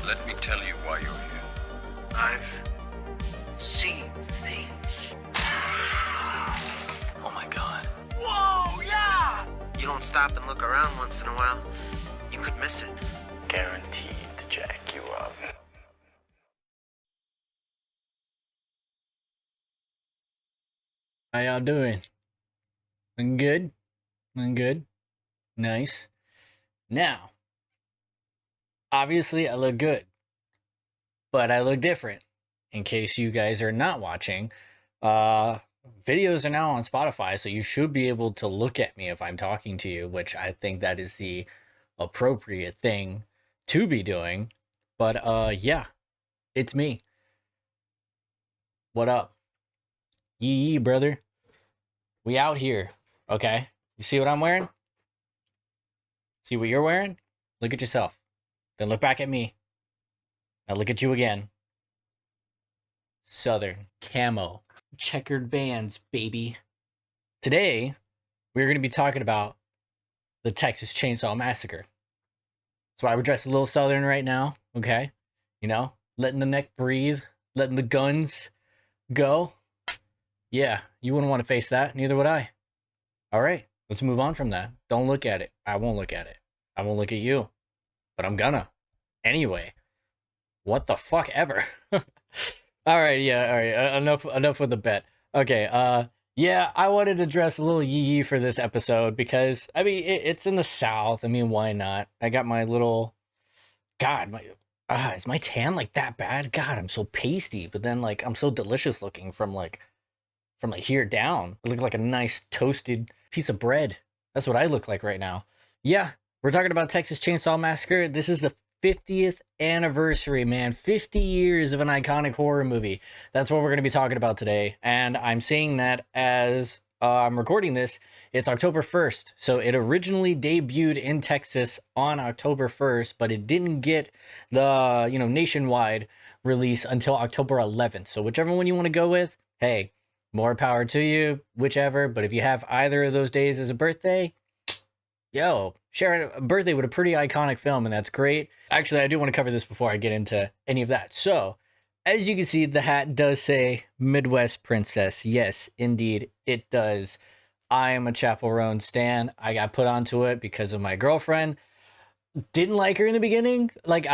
Let me tell you why you're here. I've seen things. Oh my god. Whoa, yeah! You don't stop and look around once in a while, you could miss it. Guaranteed to jack you up. How y'all doing? I'm good. I'm good. Nice. Now, obviously I look good, but I look different. In case you guys are not watching, videos are now on Spotify, so you should be able to look at me if I'm talking to you, which I think that is the appropriate thing to be doing. But yeah, it's me. What up? Yee, brother. We out here, okay? You see what I'm wearing? See what you're wearing? Look at yourself. Then look back at me. Now look at you again. Southern camo. Checkered bands, baby. Today, we're going to be talking about the Texas Chainsaw Massacre. So I would dress a little Southern right now, okay? You know, letting the neck breathe, letting the guns go. Yeah, you wouldn't want to face that. Neither would I. All right, let's move on from that. Don't look at it. I won't look at it. I won't look at you. But I'm gonna. Anyway, what the fuck ever. All right, yeah, all right. Enough with the bet. Okay, yeah, I wanted to dress a little yee for this episode because, I mean, it's in the South. I mean, why not? I got my little, God, is my tan like that bad? God, I'm so pasty, but then like I'm so delicious looking from like here down. I look like a nice toasted piece of bread. That's what I look like right now. Yeah, we're talking about Texas Chainsaw Massacre. This is the 50th anniversary, man. 50 years of an iconic horror movie. That's what we're going to be talking about today. And I'm saying that as I'm recording this, it's October 1st. So it originally debuted in Texas on October 1st, but it didn't get the, nationwide release until October 11th. So whichever one you want to go with, hey, more power to you, whichever. But if you have either of those days as a birthday, yo, share a birthday with a pretty iconic film, and that's great. Actually, I do want to cover this before I get into any of that. So, as you can see, the hat does say Midwest Princess. Yes, indeed, it does. I am a Chappell Roan stan. I got put onto it because of my girlfriend. Didn't like her in the beginning. Like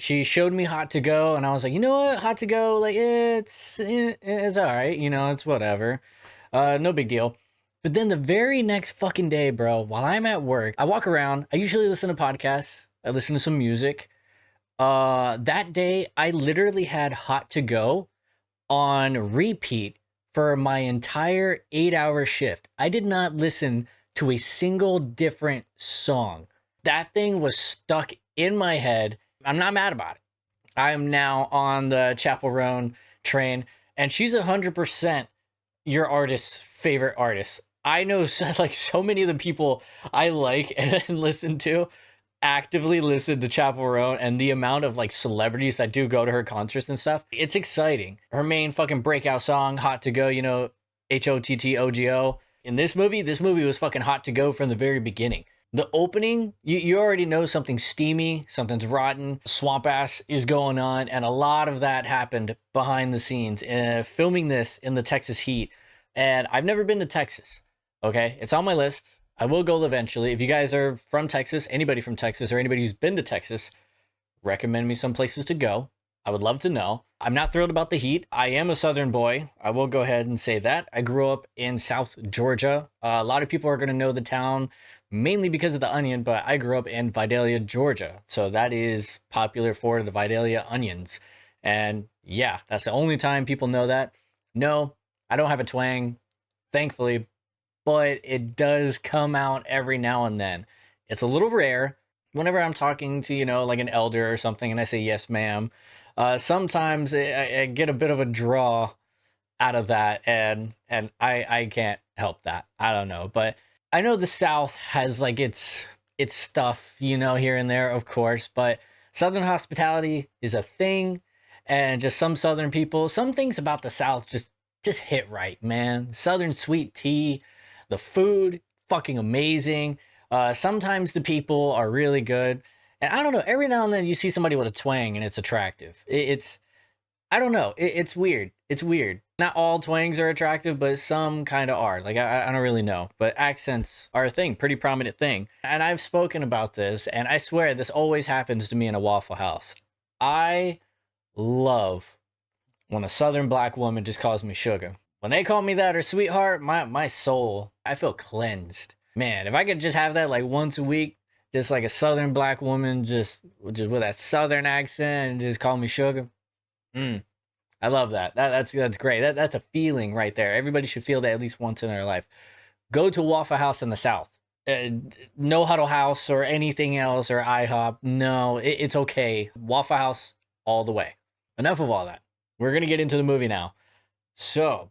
she showed me Hot to Go, and I was like, you know what, Hot to Go, like it's all right, it's whatever, no big deal. But then the very next fucking day, bro, while I'm at work, I walk around. I usually listen to podcasts. I listen to some music. That day, I literally had Hot to Go on repeat for my entire 8-hour shift. I did not listen to a single different song. That thing was stuck in my head. I'm not mad about it. I am now on the Chappell Roan train, and she's 100% your artist's favorite artist. I know so many of the people I like and listen to actively listen to Chappell Roan, and the amount of like celebrities that do go to her concerts and stuff, it's exciting. Her main fucking breakout song, Hot to Go, HOTTOGO. In this movie was fucking hot to go from the very beginning. The opening, you already know something's steamy, something's rotten, swamp ass is going on, and a lot of that happened behind the scenes, filming this in the Texas heat. And I've never been to Texas, okay? It's on my list. I will go eventually. If you guys are from Texas, anybody from Texas, or anybody who's been to Texas, recommend me some places to go. I would love to know. I'm not thrilled about the heat. I am a Southern boy. I will go ahead and say that. I grew up in South Georgia. A lot of people are going to know the town mainly because of the onion, but I grew up in Vidalia, Georgia. So that is popular for the Vidalia onions. And yeah, that's the only time people know that. No, I don't have a twang, thankfully, but it does come out every now and then. It's a little rare. Whenever I'm talking to, like an elder or something, and I say, yes, ma'am, sometimes I get a bit of a draw out of that, and I can't help that. I don't know, but I know the South has like its stuff, here and there, of course, but Southern hospitality is a thing, and just some Southern people, some things about the South just hit right, man. Southern sweet tea, the food, fucking amazing. Sometimes the people are really good, And I don't know, every now and then you see somebody with a twang and it's attractive. It's, I don't know, it's weird. It's weird. Not all twangs are attractive, but some kind of are. Like, I don't really know. But accents are a thing, pretty prominent thing. And I've spoken about this, and I swear this always happens to me in a Waffle House. I love when a Southern black woman just calls me sugar. When they call me that or sweetheart, my soul, I feel cleansed. Man, if I could just have that like once a week, just like a Southern black woman, just with that Southern accent and just call me sugar. I love that. That's great. That's a feeling right there. Everybody should feel that at least once in their life. Go to Waffle House in the South. No Huddle House or anything else or IHOP. No, it's okay. Waffle House all the way. Enough of all that. We're going to get into the movie now. So,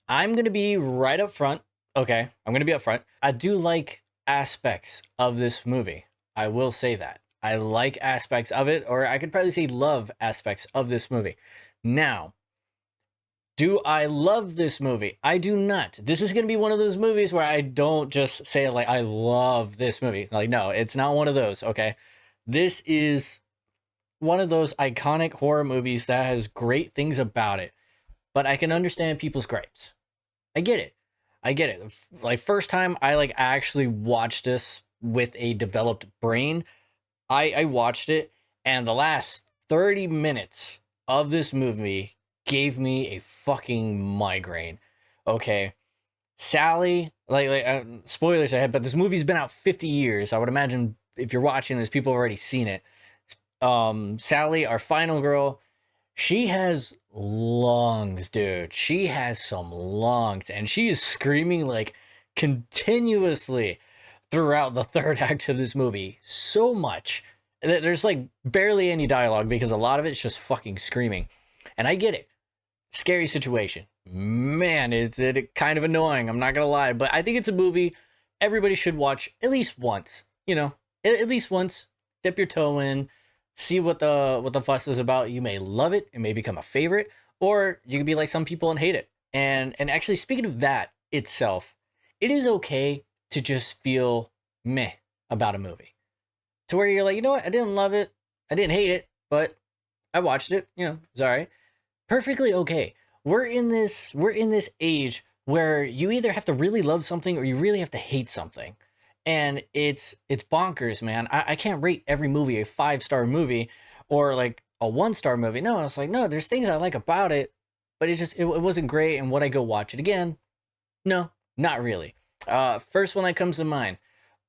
I'm going to be right up front. Okay, I'm going to be up front. I do like aspects of this movie. I will say that. I like aspects of it, or I could probably say love aspects of this movie. Now, do I love this movie? I do not. This is going to be one of those movies where I don't just say, like, I love this movie. Like, no, it's not one of those, okay? This is one of those iconic horror movies that has great things about it, but I can understand people's gripes. I get it. I get it. Like, first time I, like, actually watched this with a developed brain, I watched it, and the last 30 minutes of this movie gave me a fucking migraine. Okay, Sally, spoilers ahead, but this movie's been out 50 years. I would imagine if you're watching this, people have already seen it. Sally, our final girl, she has lungs, dude. She has some lungs, and she is screaming like continuously throughout the third act of this movie. So much. There's like barely any dialogue because a lot of it's just fucking screaming. And I get it. Scary situation. Man, is it kind of annoying. I'm not going to lie. But I think it's a movie everybody should watch at least once. You know, at least once. Dip your toe in. See what the fuss is about. You may love it. It may become a favorite. Or you can be like some people and hate it. And actually, speaking of that itself, it is okay to just feel meh about a movie. To where you're like, you know what? I didn't love it. I didn't hate it. But I watched it. You know, it's all right. Perfectly okay. We're in this age where you either have to really love something or you really have to hate something. And it's bonkers, man. I can't rate every movie a 5-star movie or like a 1-star movie. No, it's like, no, there's things I like about it, but it wasn't great. And would I go watch it again? No, not really. First one that comes to mind.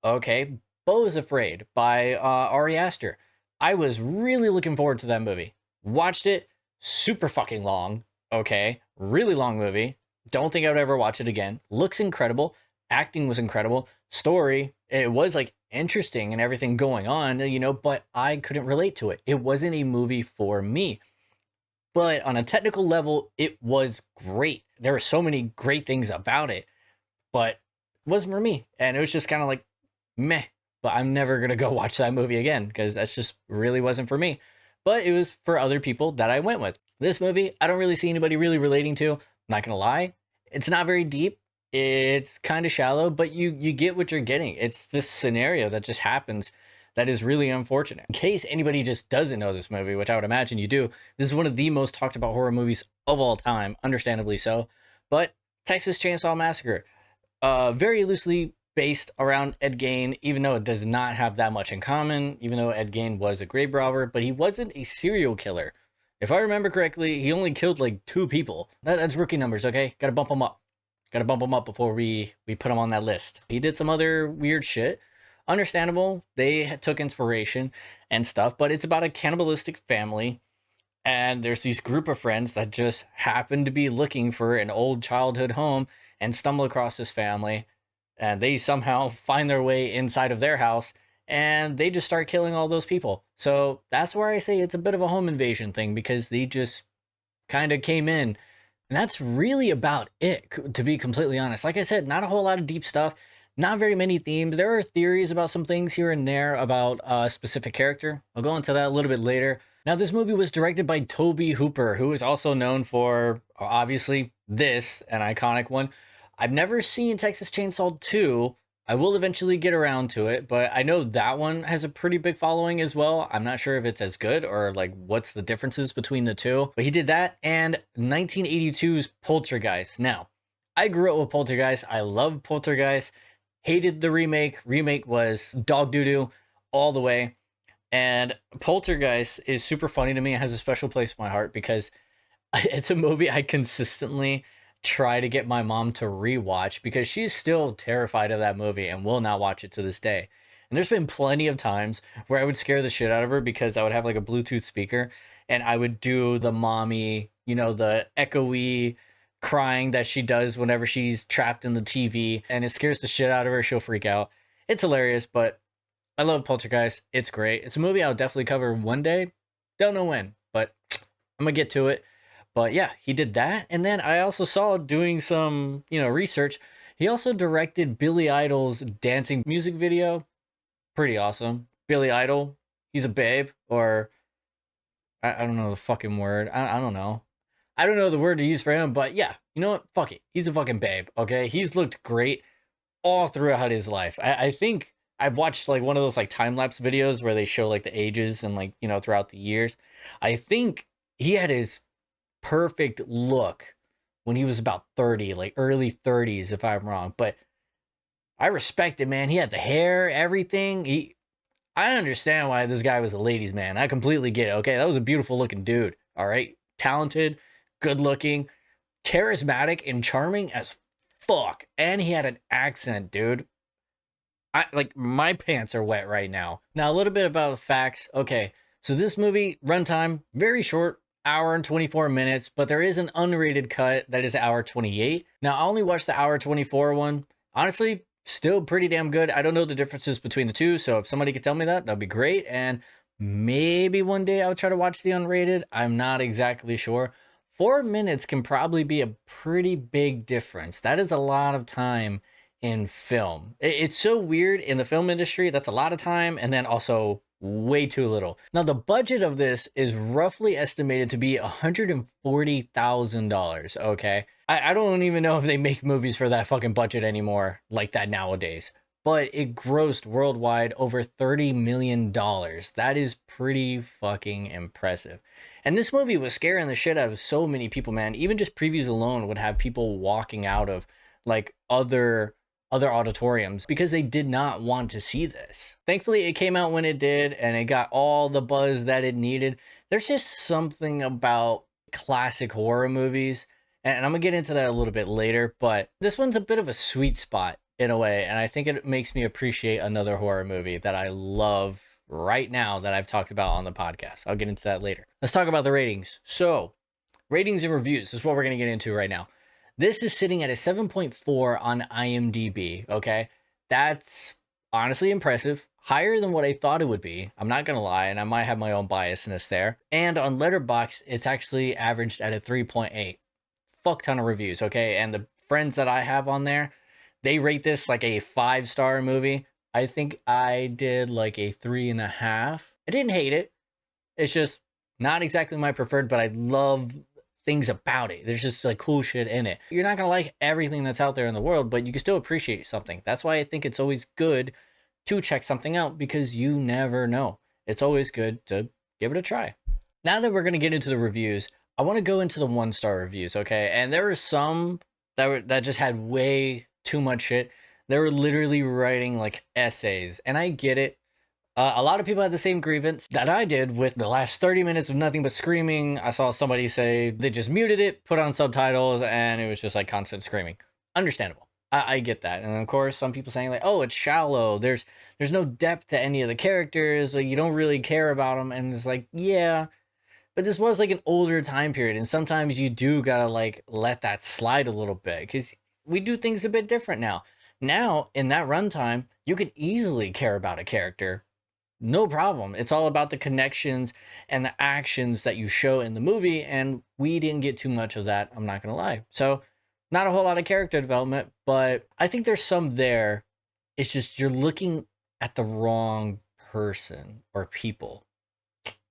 Okay, Beau is Afraid by Ari Aster. I was really looking forward to that movie. Watched it. Super fucking long. Okay, really long movie. Don't think I would ever watch it again. Looks incredible. Acting was incredible. Story, it was like interesting and everything going on, you know, but I couldn't relate to it. It wasn't a movie for me. But on a technical level, it was great. There were so many great things about it, but it wasn't for me. And it was just kind of like, meh. But I'm never going to go watch that movie again because that's just really wasn't for me. But it was for other people that I went with. This movie, I don't really see anybody really relating to. I'm not going to lie. It's not very deep. It's kind of shallow, but you get what you're getting. It's this scenario that just happens that is really unfortunate. In case anybody just doesn't know this movie, which I would imagine you do, this is one of the most talked about horror movies of all time, understandably so. But Texas Chainsaw Massacre, very loosely based around Ed Gein, even though it does not have that much in common, even though Ed Gein was a grave robber, but he wasn't a serial killer. If I remember correctly, he only killed like 2 people. That's rookie numbers, okay? Gotta bump them up. Gotta bump him up before we put him on that list. He did some other weird shit. Understandable. They took inspiration and stuff, but it's about a cannibalistic family. And there's these group of friends that just happen to be looking for an old childhood home and stumble across this family. And they somehow find their way inside of their house and they just start killing all those people. So that's where I say it's a bit of a home invasion thing because they just kind of came in. And that's really about it, to be completely honest. Like I said, not a whole lot of deep stuff, not very many themes. There are theories about some things here and there about a specific character. I'll go into that a little bit later. Now, this movie was directed by Tobe Hooper, who is also known for, obviously, this, an iconic one. I've never seen Texas Chainsaw 2. I will eventually get around to it, but I know that one has a pretty big following as well. I'm not sure if it's as good or like what's the differences between the two, but he did that and 1982's Poltergeist. Now, I grew up with Poltergeist. I love Poltergeist. Hated the remake. Remake was dog doo-doo all the way. And Poltergeist is super funny to me. It has a special place in my heart because it's a movie I consistently try to get my mom to rewatch because she's still terrified of that movie and will not watch it to this day. And there's been plenty of times where I would scare the shit out of her because I would have like a Bluetooth speaker and I would do the mommy, you know, the echoey crying that she does whenever she's trapped in the TV, and it scares the shit out of her. She'll freak out. It's hilarious, but I love Poltergeist. It's great. It's a movie I'll definitely cover one day. Don't know when, but I'm gonna get to it. But yeah, he did that. And then I also saw, doing some, research, he also directed Billy Idol's dancing music video. Pretty awesome. Billy Idol, he's a babe, or I don't know the fucking word. I don't know. I don't know the word to use for him, but yeah, you know what? Fuck it. He's a fucking babe, okay? He's looked great all throughout his life. I think I've watched like one of those like time-lapse videos where they show like the ages and like, throughout the years. I think he had his perfect look when he was about 30, like early 30s, if I'm wrong. But I respect it, man. He had the hair, everything. I understand why this guy was a ladies' man. I completely get it. Okay, that was a beautiful looking dude. All right, talented, good looking, charismatic, and charming as fuck. And he had an accent, dude. My pants are wet right now. Now a little bit about the facts. Okay, so this movie runtime very short. Hour and 24 minutes, but there is an unrated cut that is hour 28. Now, I only watched the hour 24 one. Honestly, still pretty damn good. I don't know the differences between the two, so if somebody could tell me that, that'd be great. And maybe one day I'll try to watch the unrated. I'm not exactly sure. 4 minutes can probably be a pretty big difference. That is a lot of time in film. It's so weird in the film industry. That's a lot of time, and then also way too little. Now, the budget of this is roughly estimated to be $140,000, okay? I don't even know if they make movies for that fucking budget anymore like that nowadays. But it grossed worldwide over $30 million. That is pretty fucking impressive. And this movie was scaring the shit out of so many people, man. Even just previews alone would have people walking out of like other auditoriums because they did not want to see this. Thankfully, it came out when it did and it got all the buzz that it needed. There's just something about classic horror movies, and I'm gonna get into that a little bit later, but this one's a bit of a sweet spot in a way, and I think it makes me appreciate another horror movie that I love right now that I've talked about on the podcast. I'll get into that later. Let's talk about the ratings. So, ratings and reviews is what we're gonna get into right now. This is sitting at a 7.4 on IMDb, okay? That's honestly impressive. Higher than what I thought it would be. I'm not gonna lie, and I might have my own biasness there. And on Letterboxd, it's actually averaged at a 3.8. Fuck ton of reviews, okay? And the friends that I have on there, they rate this like a 5-star movie. I think I did like a 3.5. I didn't hate it. It's just not exactly my preferred, but I love things about it. There's just like cool shit in it. You're not gonna like everything that's out there in the world, but you can still appreciate something. That's why I think it's always good to check something out, because you never know. It's always good to give it a try. Now that we're gonna get into the reviews, I want to go into the 1-star reviews, okay? And there were some that just had way too much shit. They were literally writing like essays, and I get it. A lot of people had the same grievance that I did with the last 30 minutes of nothing but screaming. I saw somebody say they just muted it, put on subtitles, and it was just like constant screaming. Understandable. I get that. And of course, some people saying like, oh, it's shallow. There's no depth to any of the characters. Like, you don't really care about them. And it's like, yeah, but this was like an older time period. And sometimes you do gotta like let that slide a little bit, because we do things a bit different now. Now, in that runtime, you can easily care about a character. No problem. It's all about the connections and the actions that you show in the movie, and we didn't get too much of that, I'm not gonna lie. So, not a whole lot of character development, but I think there's some there. It's just you're looking at the wrong person or people.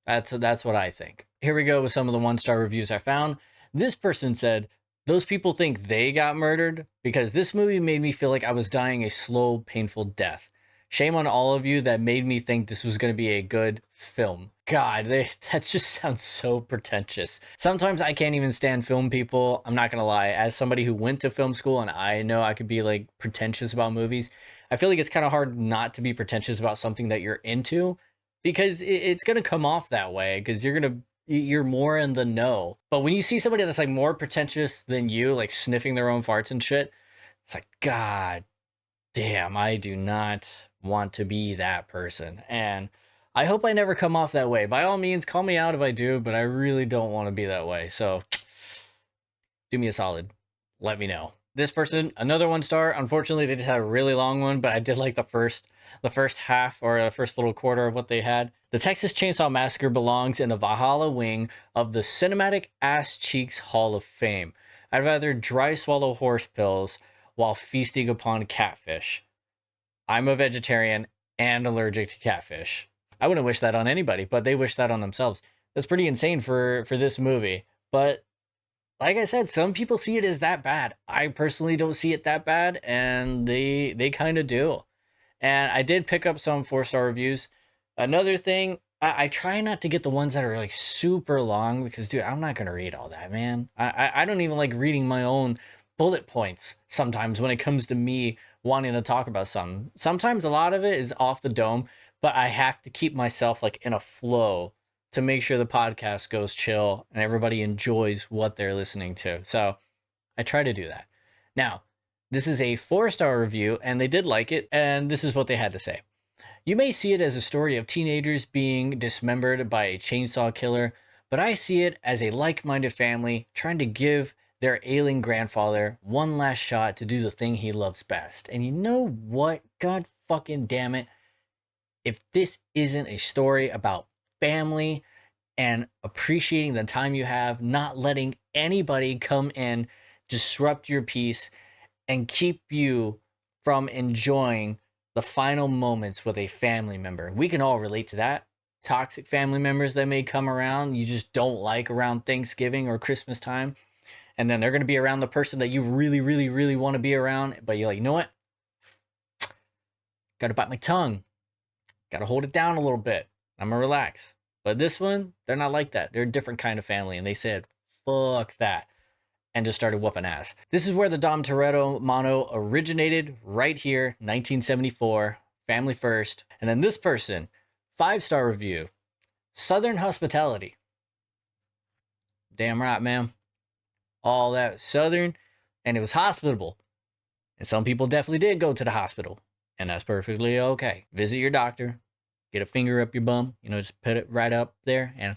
That's what I think. Here we go with some of the 1-star reviews I found. This person said, those people think they got murdered because this movie made me feel like I was dying a slow, painful death. Shame on all of you that made me think this was going to be a good film. God, that just sounds so pretentious. Sometimes I can't even stand film people. I'm not going to lie. As somebody who went to film school and I know I could be like pretentious about movies, I feel like it's kind of hard not to be pretentious about something that you're into because it's going to come off that way because you're more in the know. But when you see somebody that's like more pretentious than you, like sniffing their own farts and shit, it's like, God damn, I do not want to be that person. And I hope I never come off that way. By all means, call me out if I do, but I really don't want to be that way. So do me a solid. Let me know. This person, another 1 star. Unfortunately, they just had a really long one, but I did like the first half or the first little quarter of what they had. The Texas Chainsaw Massacre belongs in the Valhalla wing of the Cinematic Ass Cheeks Hall of Fame. I'd rather dry swallow horse pills while feasting upon catfish. I'm a vegetarian and allergic to catfish. I wouldn't wish that on anybody, but they wish that on themselves. That's pretty insane for this movie. But like I said, some people see it as that bad. I personally don't see it that bad, and they kind of do. And I did pick up some 4-star reviews. Another thing, I try not to get the ones that are like super long because, dude, I'm not going to read all that, man. I don't even like reading my own bullet points sometimes when it comes to me wanting to talk about something. Sometimes a lot of it is off the dome, but I have to keep myself like in a flow to make sure the podcast goes chill and everybody enjoys what they're listening to. So I try to do that. Now, this is a 4-star review and they did like it, and this is what they had to say. You may see it as a story of teenagers being dismembered by a chainsaw killer, but I see it as a like-minded family trying to give their ailing grandfather one last shot to do the thing he loves best. And you know what? God fucking damn it. If this isn't a story about family and appreciating the time you have, not letting anybody come in, disrupt your peace, and keep you from enjoying the final moments with a family member. We can all relate to that. Toxic family members that may come around you just don't like around Thanksgiving or Christmas time. And then they're going to be around the person that you really, really, really want to be around. But you're like, you know what? Got to bite my tongue. Got to hold it down a little bit. I'm going to relax. But this one, they're not like that. They're a different kind of family. And they said, fuck that. And just started whooping ass. This is where the Dom Toretto motto originated, right here, 1974. Family first. And then this person, 5-star review. Southern hospitality. Damn right, man. All that Southern, and it was hospitable. And some people definitely did go to the hospital, and that's perfectly okay. Visit your doctor, get a finger up your bum, just put it right up there and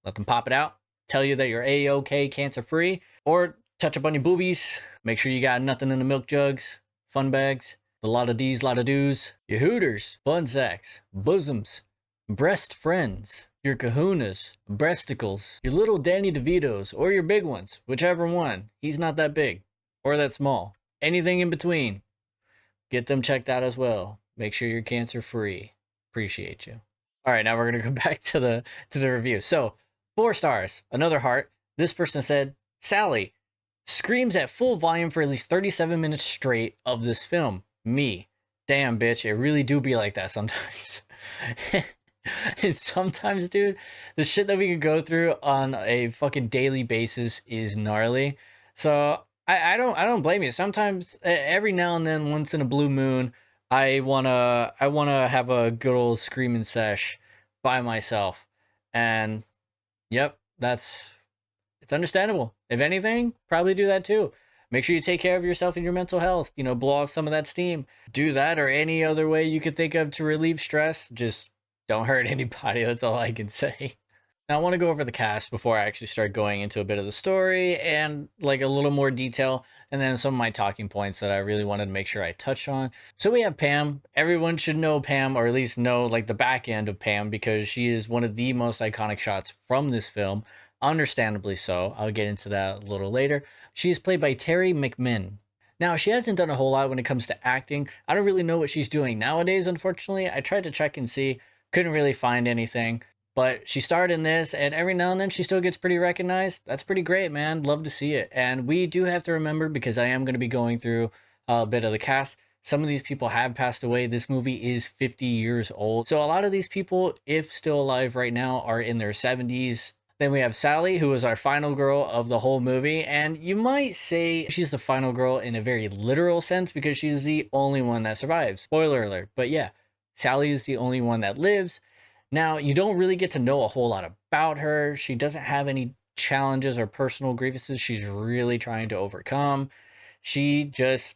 let them pop it out. Tell you that you're A-OK, cancer-free, or touch up on your boobies. Make sure you got nothing in the milk jugs, fun bags, a lot of D's, lot of do's, your hooters, bun sacks, bosoms, breast friends, your kahunas, breasticles, your little Danny DeVitos, or your big ones, whichever one. He's not that big or that small. Anything in between. Get them checked out as well. Make sure you're cancer free. Appreciate you. All right, now we're gonna go back to the review. So 4 stars, another heart. This person said, Sally screams at full volume for at least 37 minutes straight of this film. Me. Damn, bitch, it really do be like that sometimes. And sometimes, dude, the shit that we could go through on a fucking daily basis is gnarly. So I don't blame you. Sometimes, every now and then, once in a blue moon, I wanna have a good old screaming sesh by myself. And yep, it's understandable. If anything, probably do that too. Make sure you take care of yourself and your mental health. Blow off some of that steam. Do that or any other way you could think of to relieve stress. Just don't hurt anybody. That's all I can say. Now I want to go over the cast before I actually start going into a bit of the story and like a little more detail, and then some of my talking points that I really wanted to make sure I touch on. So we have Pam. Everyone should know Pam, or at least know like the back end of Pam, because she is one of the most iconic shots from this film. Understandably so. I'll get into that a little later. She is played by Terry McMinn. Now, she hasn't done a whole lot when it comes to acting. I don't really know what she's doing nowadays, unfortunately. I tried to check and see. Couldn't really find anything. But she starred in this, and every now and then she still gets pretty recognized. That's pretty great, man. Love to see it. And we do have to remember, because I am going to be going through a bit of the cast, some of these people have passed away. This movie is 50 years old. So a lot of these people, if still alive right now, are in their 70s. Then we have Sally, who is our final girl of the whole movie. And you might say she's the final girl in a very literal sense because she's the only one that survives. Spoiler alert. But yeah, Sally is the only one that lives. Now, you don't really get to know a whole lot about her. She doesn't have any challenges or personal grievances she's really trying to overcome. She just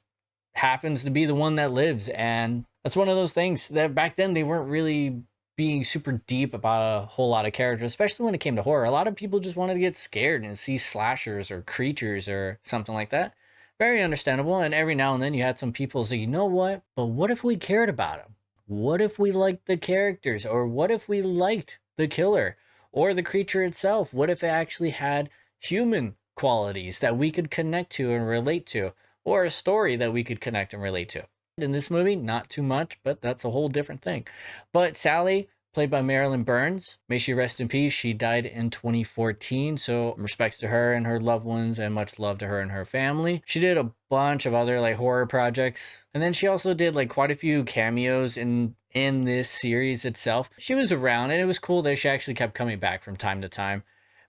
happens to be the one that lives. And that's one of those things that back then they weren't really being super deep about a whole lot of characters, especially when it came to horror. A lot of people just wanted to get scared and see slashers or creatures or something like that. Very understandable. And every now and then you had some people say, you know what? But what if we cared about them? What if we liked the characters? Or what if we liked the killer or the creature itself? What if it actually had human qualities that we could connect to and relate to, or a story that we could connect and relate to? In this movie, not too much, but that's a whole different thing. But Sally, played by Marilyn Burns, may she rest in peace. She died in 2014, so respects to her and her loved ones, and much love to her and her family. She did a bunch of other like horror projects, and then she also did like quite a few cameos in this series itself. She was around, and it was cool that she actually kept coming back from time to time.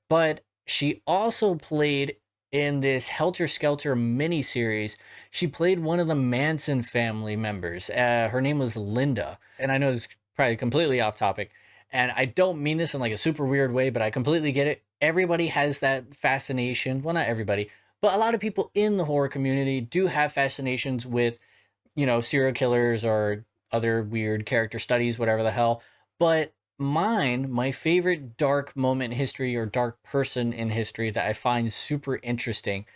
But she also played in this Helter Skelter miniseries. She played one of the Manson family members. Her name was Linda. And I know this is probably completely off topic, and I don't mean this in like a super weird way, but I completely get it. Everybody has that fascination. Well, not everybody, but a lot of people in the horror community do have fascinations with, you know, serial killers or other weird character studies, whatever the hell. But my favorite dark moment in history or dark person in history that I find super interesting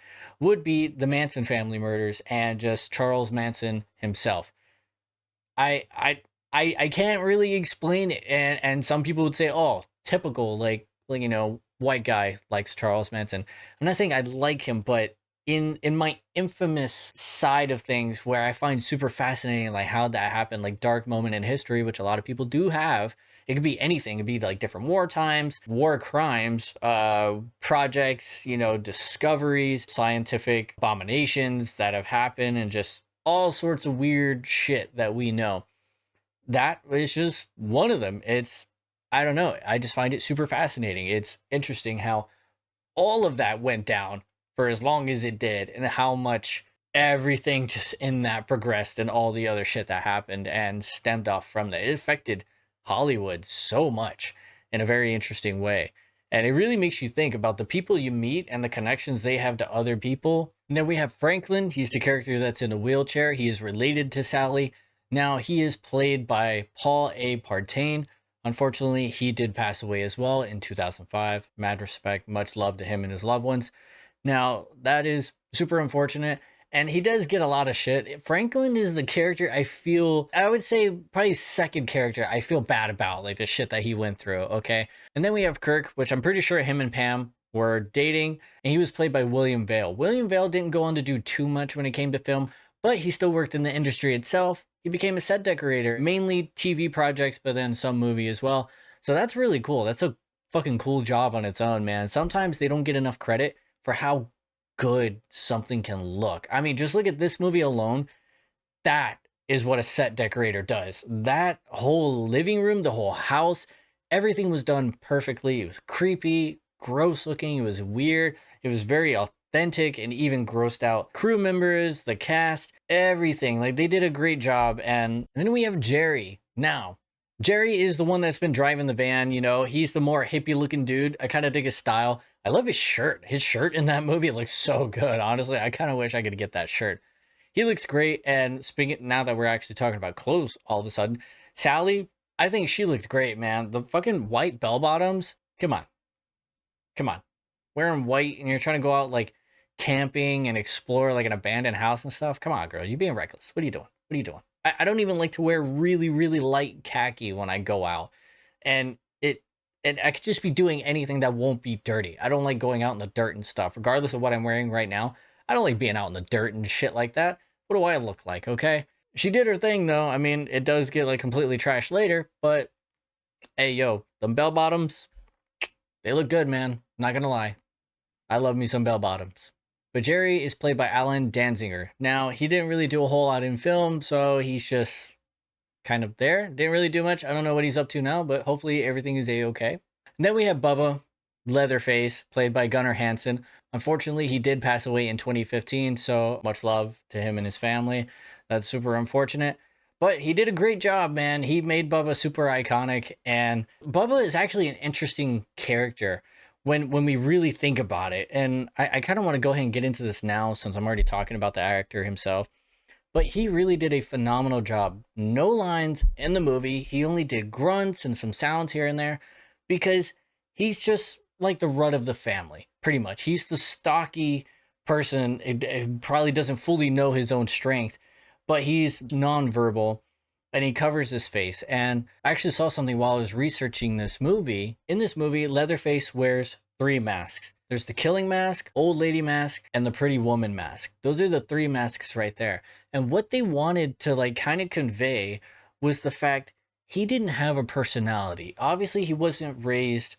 would be the Manson family murders and just Charles Manson himself. I can't really explain it, and some people would say, oh, typical, like you know, white guy likes Charles Manson. I'm not saying I like him, but in my infamous side of things where I find super fascinating, like how that happened, like dark moment in history, which a lot of people do have. It could be anything. It could be like different war times, war crimes, projects, you know, discoveries, scientific abominations that have happened, and just all sorts of weird shit that we know. That is just one of them. I don't know. I just find it super fascinating. It's interesting how all of that went down for as long as it did, and how much everything just in that progressed, and all the other shit that happened and stemmed off from that. It affected Hollywood so much in a very interesting way. And it really makes you think about the people you meet and the connections they have to other people. And then we have Franklin. He's the character that's in a wheelchair. He is related to Sally. Now, he is played by Paul A. Partain. Unfortunately, he did pass away as well in 2005. Mad respect, much love to him and his loved ones. Now, that is super unfortunate, and he does get a lot of shit. Franklin is the character I would say probably second character I feel bad about, like the shit that he went through, okay? And then we have Kirk, which I'm pretty sure him and Pam were dating, and he was played by William Vale. William Vale didn't go on to do too much when it came to film, but he still worked in the industry itself. He became a set decorator, mainly TV projects, but then some movie as well. So that's really cool. That's a fucking cool job on its own, man. Sometimes they don't get enough credit for how good something can look. I mean, just look at this movie alone. That is what a set decorator does. That whole living room, the whole house, everything was done perfectly. It was creepy, gross looking. It was weird. It was very authentic, and even grossed out crew members, the cast, everything. Like, they did a great job. And then we have Jerry. Now, Jerry is the one that's been driving the van, you know. He's the more hippie looking dude. I kind of dig his style. I love his shirt. His shirt in that movie looks so good. Honestly, I kind of wish I could get that shirt. He looks great. And speaking, now that we're actually talking about clothes all of a sudden, Sally, I think she looked great, man. The fucking white bell bottoms. Come on. Come on. Wearing white and you're trying to go out like camping and explore like an abandoned house and stuff. Come on, girl. You're being reckless. What are you doing? What are you doing? I don't even like to wear really, really light khaki when I go out. And I could just be doing anything that won't be dirty. I don't like going out in the dirt and stuff, regardless of what I'm wearing right now. I don't like being out in the dirt and shit like that. What do I look like, okay? She did her thing, though. I mean, it does get like completely trashed later, but Hey, yo, them bell bottoms, they look good, man. Not gonna lie. I love me some bell bottoms. But Jerry is played by Alan Danziger. Now, he didn't really do a whole lot in film, so he's just kind of there. Didn't really do much. I don't know what he's up to now, but hopefully everything is a-okay. And then we have Bubba, Leatherface, played by Gunnar Hansen. Unfortunately, he did pass away in 2015, so much love to him and his family. That's super unfortunate. But he did a great job, man. He made Bubba super iconic, and Bubba is actually an interesting character when we really think about it. And I kind of want to go ahead and get into this now since I'm already talking about the actor himself. But he really did a phenomenal job. No lines in the movie. He only did grunts and some sounds here and there because he's just like the runt of the family, pretty much. He's the stocky person. It probably doesn't fully know his own strength, but he's nonverbal and he covers his face. And I actually saw something while I was researching this movie. In this movie, Leatherface wears 3 masks. There's the killing mask, old lady mask, and the pretty woman mask. Those are the 3 masks right there. And what they wanted to like kind of convey was the fact he didn't have a personality. Obviously, he wasn't raised,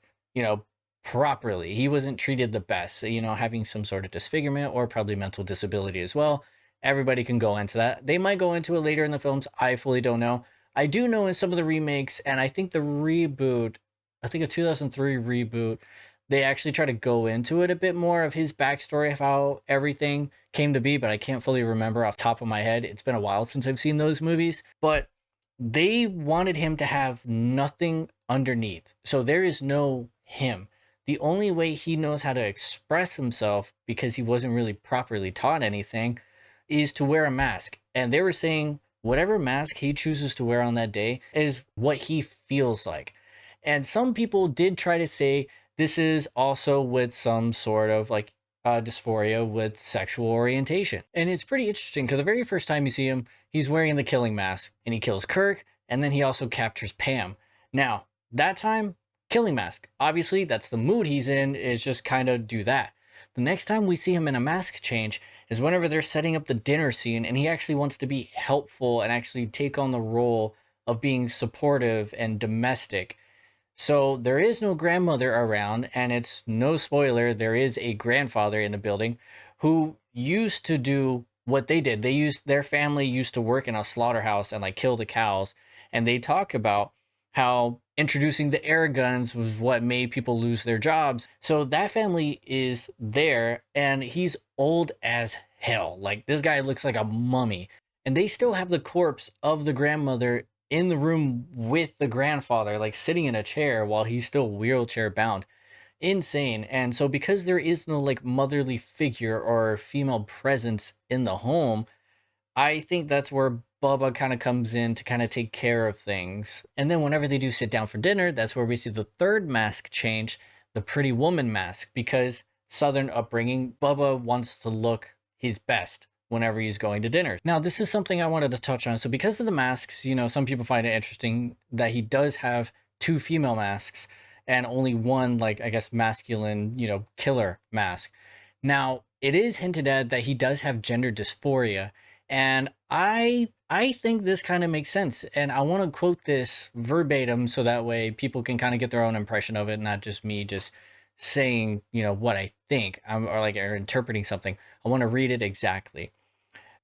properly. He wasn't treated the best, having some sort of disfigurement or probably mental disability as well. Everybody can go into that. They might go into it later in the films. I fully don't know. I do know in some of the remakes, and I think the reboot, I think a 2003 reboot, they actually try to go into it a bit more of his backstory of how everything came to be, but I can't fully remember off the top of my head. It's been a while since I've seen those movies, but they wanted him to have nothing underneath. So there is no him. The only way he knows how to express himself, because he wasn't really properly taught anything, is to wear a mask. And they were saying whatever mask he chooses to wear on that day is what he feels like. And some people did try to say this is also with some sort of like dysphoria with sexual orientation. And it's pretty interesting because the very first time you see him, he's wearing the killing mask and he kills Kirk, and then he also captures Pam. Now, that time, killing mask. Obviously, that's the mood he's in, is just kind of do that. The next time we see him in a mask change is whenever they're setting up the dinner scene and he actually wants to be helpful and actually take on the role of being supportive and domestic. So there is no grandmother around, and it's no spoiler, there is a grandfather in the building who used to do what they did. Their family used to work in a slaughterhouse and like kill the cows. And they talk about how introducing the air guns was what made people lose their jobs. So that family is there, and he's old as hell. Like, this guy looks like a mummy. And they still have the corpse of the grandmother in the room with the grandfather, like sitting in a chair while he's still wheelchair bound. Insane. And so because there is no like motherly figure or female presence in the home, I think that's where Bubba kind of comes in to kind of take care of things. And then whenever they do sit down for dinner, that's where we see the 3rd mask change, the pretty woman mask, because Southern upbringing, Bubba wants to look his best whenever he's going to dinner. Now, this is something I wanted to touch on. So because of the masks, some people find it interesting that he does have 2 female masks and only one, like, I guess, masculine, killer mask. Now, it is hinted at that he does have gender dysphoria. And I think this kind of makes sense. And I want to quote this verbatim so that way people can kind of get their own impression of it, not just me just saying, what I think or interpreting something. I want to read it exactly.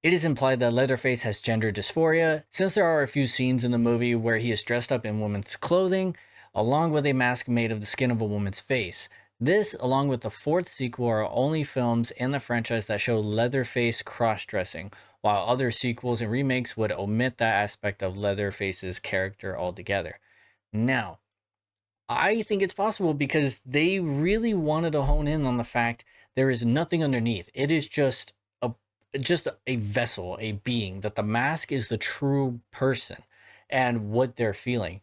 It is implied that Leatherface has gender dysphoria, since there are a few scenes in the movie where he is dressed up in women's clothing, along with a mask made of the skin of a woman's face. This, along with the 4th sequel, are only films in the franchise that show Leatherface cross-dressing, while other sequels and remakes would omit that aspect of Leatherface's character altogether. Now, I think it's possible because they really wanted to hone in on the fact there is nothing underneath. It is just a vessel, a being, that the mask is the true person and what they're feeling.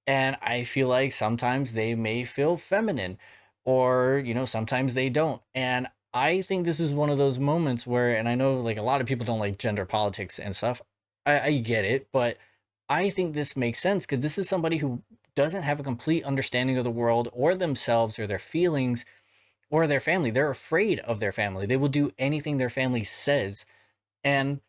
And I feel like sometimes they may feel feminine or, sometimes they don't. And I think this is one of those moments where, and I know like a lot of people don't like gender politics and stuff. I get it, but I think this makes sense because this is somebody who doesn't have a complete understanding of the world or themselves or their feelings or their family. They're afraid of their family. They will do anything their family says. And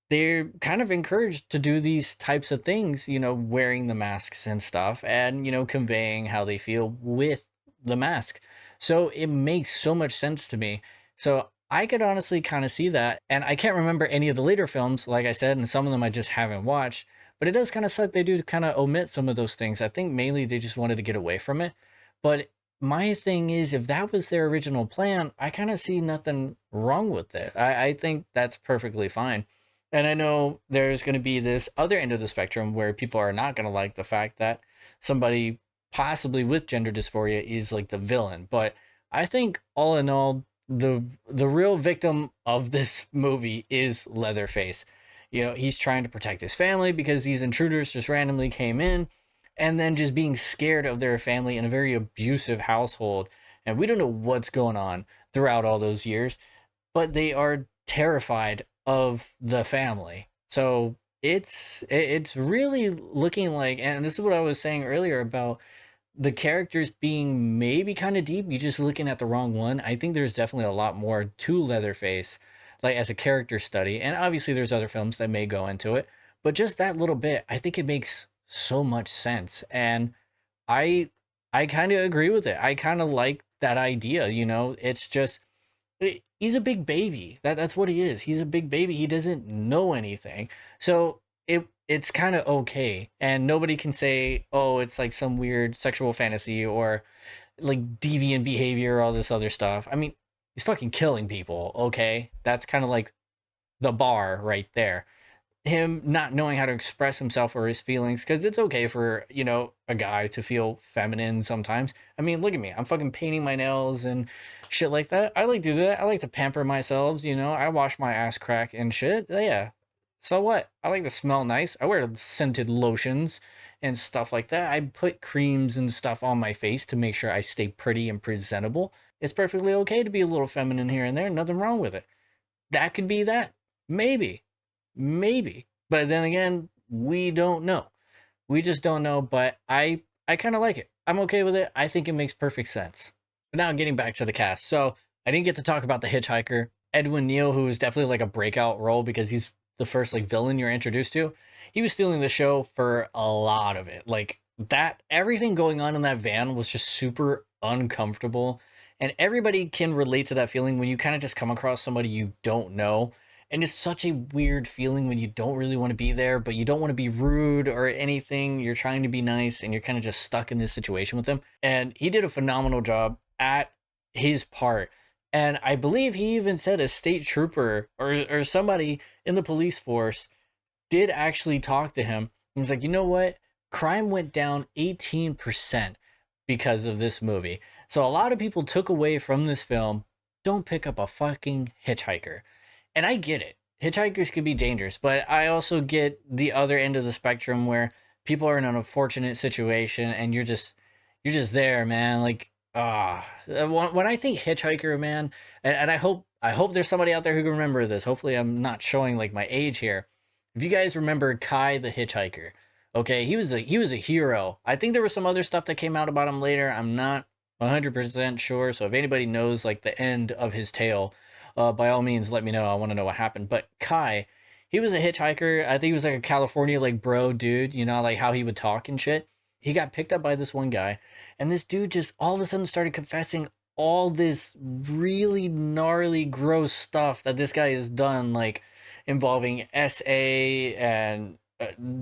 they're kind of encouraged to do these types of things, wearing the masks and stuff and, conveying how they feel with the mask. So it makes so much sense to me. So I could honestly kind of see that. And I can't remember any of the later films, like I said, and some of them I just haven't watched. But it does kind of suck they do kind of omit some of those things. I think mainly they just wanted to get away from it. But my thing is, if that was their original plan, I kind of see nothing wrong with it. I think that's perfectly fine. And I know there's going to be this other end of the spectrum where people are not going to like the fact that somebody possibly with gender dysphoria is like the villain. But I think all in all, the real victim of this movie is Leatherface. He's trying to protect his family because these intruders just randomly came in, and then just being scared of their family in a very abusive household. And we don't know what's going on throughout all those years, but they are terrified of the family. So it's really looking like, and this is what I was saying earlier about the characters being maybe kind of deep. You're just looking at the wrong one. I think there's definitely a lot more to Leatherface, like as a character study. And obviously there's other films that may go into it, but just that little bit, I think it makes so much sense. And I I kind of agree with it. I kind of like that idea, It's just he's a big baby. That's what he is. He's a big baby. He doesn't know anything. So it's kind of okay. And nobody can say, "Oh, it's like some weird sexual fantasy or like deviant behavior or all this other stuff." I mean, he's fucking killing people, okay? That's kind of like the bar right there. Him not knowing how to express himself or his feelings, because it's okay for, a guy to feel feminine sometimes. I mean, look at me. I'm fucking painting my nails and shit like that. I like to do that. I like to pamper myself, I wash my ass crack and shit. Yeah. So what? I like to smell nice. I wear scented lotions and stuff like that. I put creams and stuff on my face to make sure I stay pretty and presentable. It's perfectly okay to be a little feminine here and there. Nothing wrong with it. That could be that. Maybe. Maybe. But then again, we don't know. We just don't know, but I kind of like it. I'm okay with it. I think it makes perfect sense. But now getting back to the cast. So, I didn't get to talk about the hitchhiker, Edwin Neal, who is definitely like a breakout role because he's the first like villain you're introduced to. He was stealing the show for a lot of it. Like that everything going on in that van was just super uncomfortable. And everybody can relate to that feeling when you kind of just come across somebody you don't know, and it's such a weird feeling when you don't really want to be there, but you don't want to be rude or anything. You're trying to be nice and you're kind of just stuck in this situation with him. And he did a phenomenal job at his part. And I believe he even said a state trooper or somebody in the police force did actually talk to him. He's like, you know what? Crime went down 18% because of this movie. So a lot of people took away from this film, don't pick up a fucking hitchhiker. And I get it. Hitchhikers can be dangerous, but I also get the other end of the spectrum where people are in an unfortunate situation and you're just there, man. Like, when I think hitchhiker, man, and I hope there's somebody out there who can remember this. Hopefully I'm not showing like my age here. If you guys remember Kai the hitchhiker, okay, he was a hero. I think there was some other stuff that came out about him later. I'm not 100% sure. So if anybody knows like the end of his tale, by all means, let me know. I want to know what happened. But Kai, he was a hitchhiker. I think he was like a California like bro dude, like how he would talk and shit. He got picked up by this one guy, and this dude just all of a sudden started confessing all this really gnarly, gross stuff that this guy has done, like involving SA and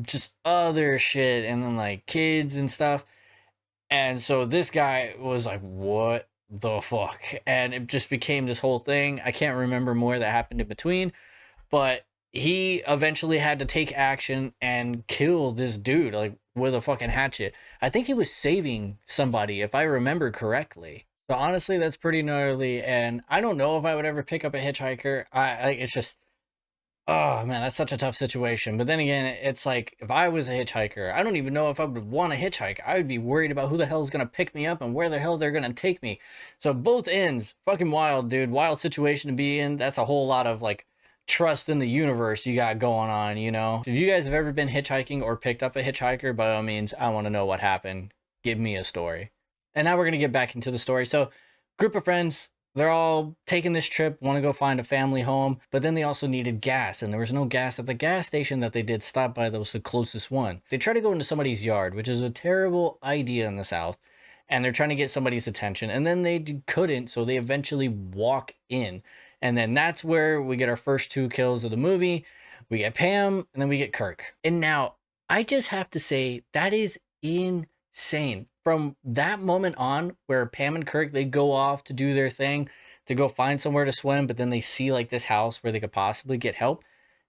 just other shit, and then like kids and stuff. And so this guy was like, what the fuck? And it just became this whole thing. I can't remember more that happened in between, but he eventually had to take action and kill this dude, like with a fucking hatchet. I think he was saving somebody, if I remember correctly. So honestly, that's pretty gnarly. And I don't know if I would ever pick up a hitchhiker. It's just, oh man, that's such a tough situation. But then again, it's like if I was a hitchhiker, I don't even know if I would want to hitchhike. I would be worried about who the hell is going to pick me up and where the hell they're going to take me. So both ends, fucking wild, dude. Wild situation to be in. That's a whole lot of like trust in the universe you got going on, If you guys have ever been hitchhiking or picked up a hitchhiker, by all means, I want to know what happened. Give me a story. And now we're going to get back into the story. So, group of friends They're all taking this trip, want to go find a family home, but then they also needed gas, and there was no gas at the gas station that they did stop by that was the closest one. They try to go into somebody's yard, which is a terrible idea in the South, and they're trying to get somebody's attention, and then they couldn't, so they eventually walk in. And then that's where we get our first 2 kills of the movie. We get Pam, and then we get Kirk. And now, I just have to say, that is insane. From that moment on, where Pam and Kirk, they go off to do their thing, to go find somewhere to swim, but then they see like this house where they could possibly get help.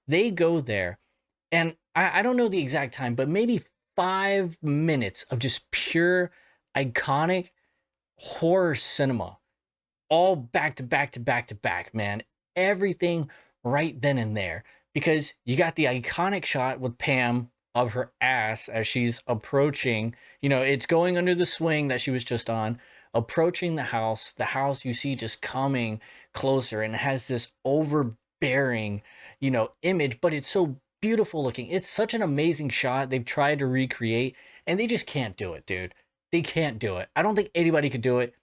They go there, and I don't know the exact time, but maybe 5 minutes of just pure iconic horror cinema, all back to back to back to back, man. Everything right then and there, because you got the iconic shot with Pam of her ass as she's approaching, it's going under the swing that she was just on, approaching the house you see just coming closer, and it has this overbearing, image, but it's so beautiful looking. It's such an amazing shot they've tried to recreate, and they just can't do it, dude. They can't do it. I don't think anybody could do it.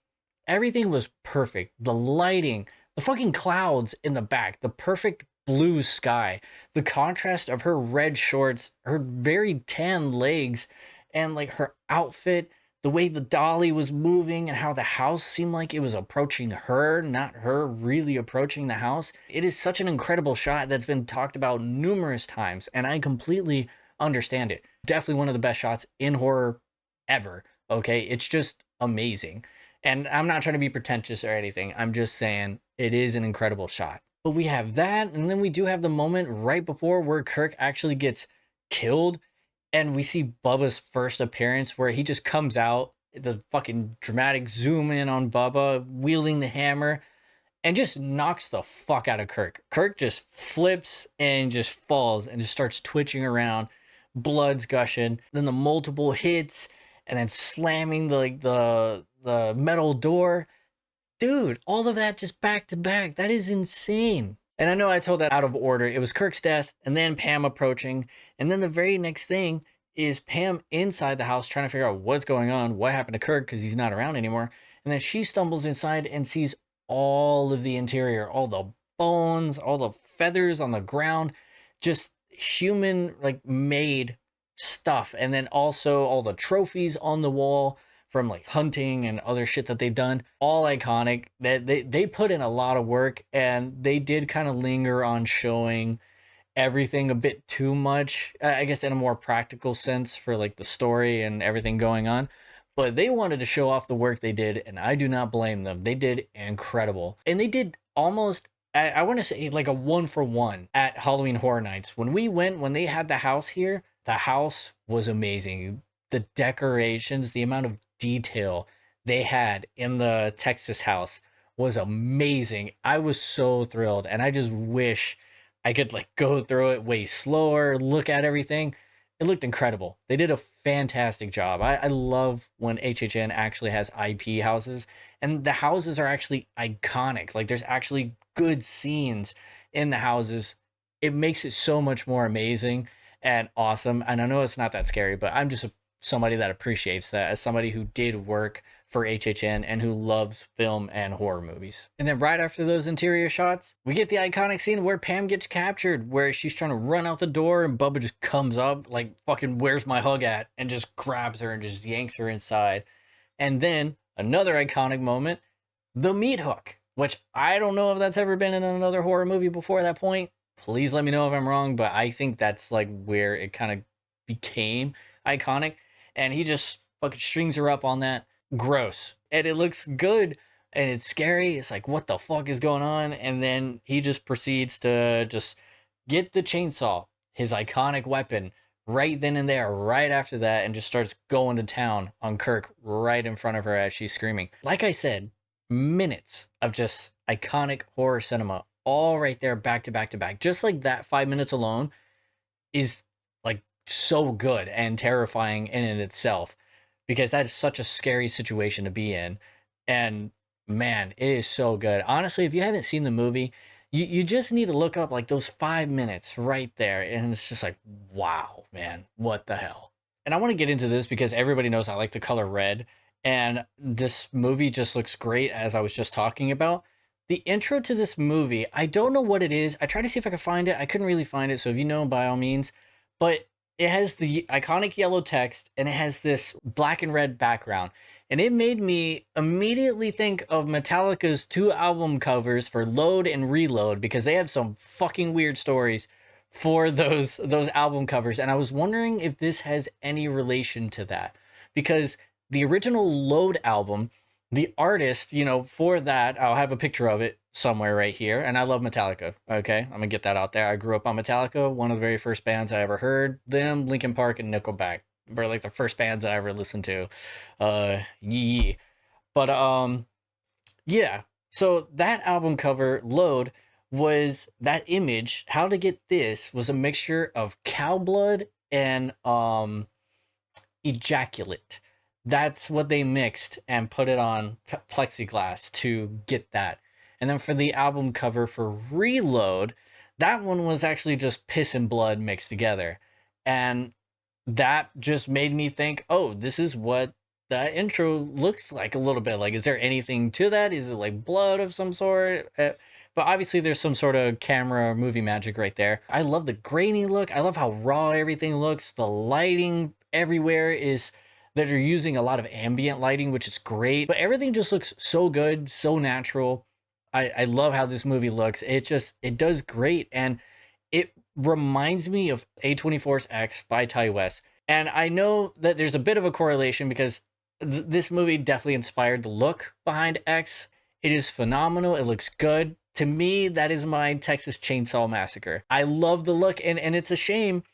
Everything was perfect. The lighting, the fucking clouds in the back, the perfect blue sky, the contrast of her red shorts, her very tan legs, and like her outfit, the way the dolly was moving, and how the house seemed like it was approaching her, not her really approaching the house. It is such an incredible shot that's been talked about numerous times, and I completely understand it. Definitely one of the best shots in horror ever. Okay, it's just amazing. And I'm not trying to be pretentious or anything. I'm just saying it is an incredible shot. But we have that, and then we do have the moment right before where Kirk actually gets killed, and we see Bubba's first appearance where he just comes out, the fucking dramatic zoom in on Bubba wielding the hammer, and just knocks the fuck out of Kirk. Kirk just flips and just falls and just starts twitching around, blood's gushing, then the multiple hits, and then slamming the metal door. Dude, all of that just back to back. That is insane. And I know I told that out of order. It was Kirk's death, and then Pam approaching, and then the very next thing is Pam inside the house trying to figure out what's going on, what happened to Kirk because he's not around anymore. And then she stumbles inside and sees all of the interior, all the bones, all the feathers on the ground, just human like made stuff. And then also all the trophies on the wall from like hunting and other shit that they've done, all iconic. That they put in a lot of work, and they did kind of linger on showing everything a bit too much, I guess in a more practical sense for like the story and everything going on. But they wanted to show off the work they did, and I do not blame them. They did incredible. And they did almost, I want to say like a 1-for-1 at Halloween Horror Nights. When we went, when they had the house here, the house was amazing. The decorations, the amount of detail they had in the Texas house was amazing. I was so thrilled, and I just wish I could like go through it way slower, look at everything. It looked incredible. They did a fantastic job. I love when HHN actually has IP houses, and the houses are actually iconic. Like there's actually good scenes in the houses. It makes it so much more amazing and awesome. And I know it's not that scary, but I'm just somebody that appreciates that, as somebody who did work for HHN and who loves film and horror movies. And then right after those interior shots, we get the iconic scene where Pam gets captured, where she's trying to run out the door and Bubba just comes up like fucking where's my hug at, and just grabs her and just yanks her inside. And then another iconic moment, the meat hook, which I don't know if that's ever been in another horror movie before that point. Please let me know if I'm wrong, but I think that's like where it kind of became iconic. And he just fucking strings her up on that. Gross. And it looks good, and it's scary. It's like, what the fuck is going on? And then he just proceeds to just get the chainsaw, his iconic weapon, right then and there, right after that, and just starts going to town on Kirk right in front of her as she's screaming. Like I said, minutes of just iconic horror cinema, all right there, back to back to back. Just like that 5 minutes alone is like so good and terrifying in and itself, because that's such a scary situation to be in. And man, it is so good. Honestly, if you haven't seen the movie, you just need to look up like those 5 minutes right there, and it's just like, wow, man, what the hell. And I want to get into this because everybody knows I like the color red, and this movie just looks great, as I was just talking about. the intro to this movie, I don't know what it is. I tried to see if I could find it. I couldn't really find it. So if you know, by all means. But it has the iconic yellow text and it has this black and red background. And it made me immediately think of Metallica's 2 album covers for Load and Reload, because they have some fucking weird stories for those album covers. And I was wondering if this has any relation to that, because the original Load album, the artist, you know, for that, I'll have a picture of it somewhere right here. And I love Metallica. Okay, I'm gonna get that out there. I grew up on Metallica. One of the very first bands I ever heard them, Linkin Park and Nickelback, were like the first bands I ever listened to. Yeah. But yeah. So that album cover, Load, was that image. How to Get This was a mixture of cow blood and ejaculate. That's what they mixed and put it on plexiglass to get that. And then for the album cover for Reload, that one was actually just piss and blood mixed together. And that just made me think, oh, this is what that intro looks like a little bit. Like, is there anything to that? Is it like blood of some sort? But obviously there's some sort of camera or movie magic right there. I love the grainy look. I love how raw everything looks. The lighting everywhere is that are using a lot of ambient lighting, which is great. But everything just looks so good, so natural. I love how this movie looks. It does great. And it reminds me of A24's X by Ty West. And I know that there's a bit of a correlation because this movie definitely inspired the look behind X. It is phenomenal. It looks good. To me, that is my Texas Chainsaw Massacre. I love the look, and it's a shame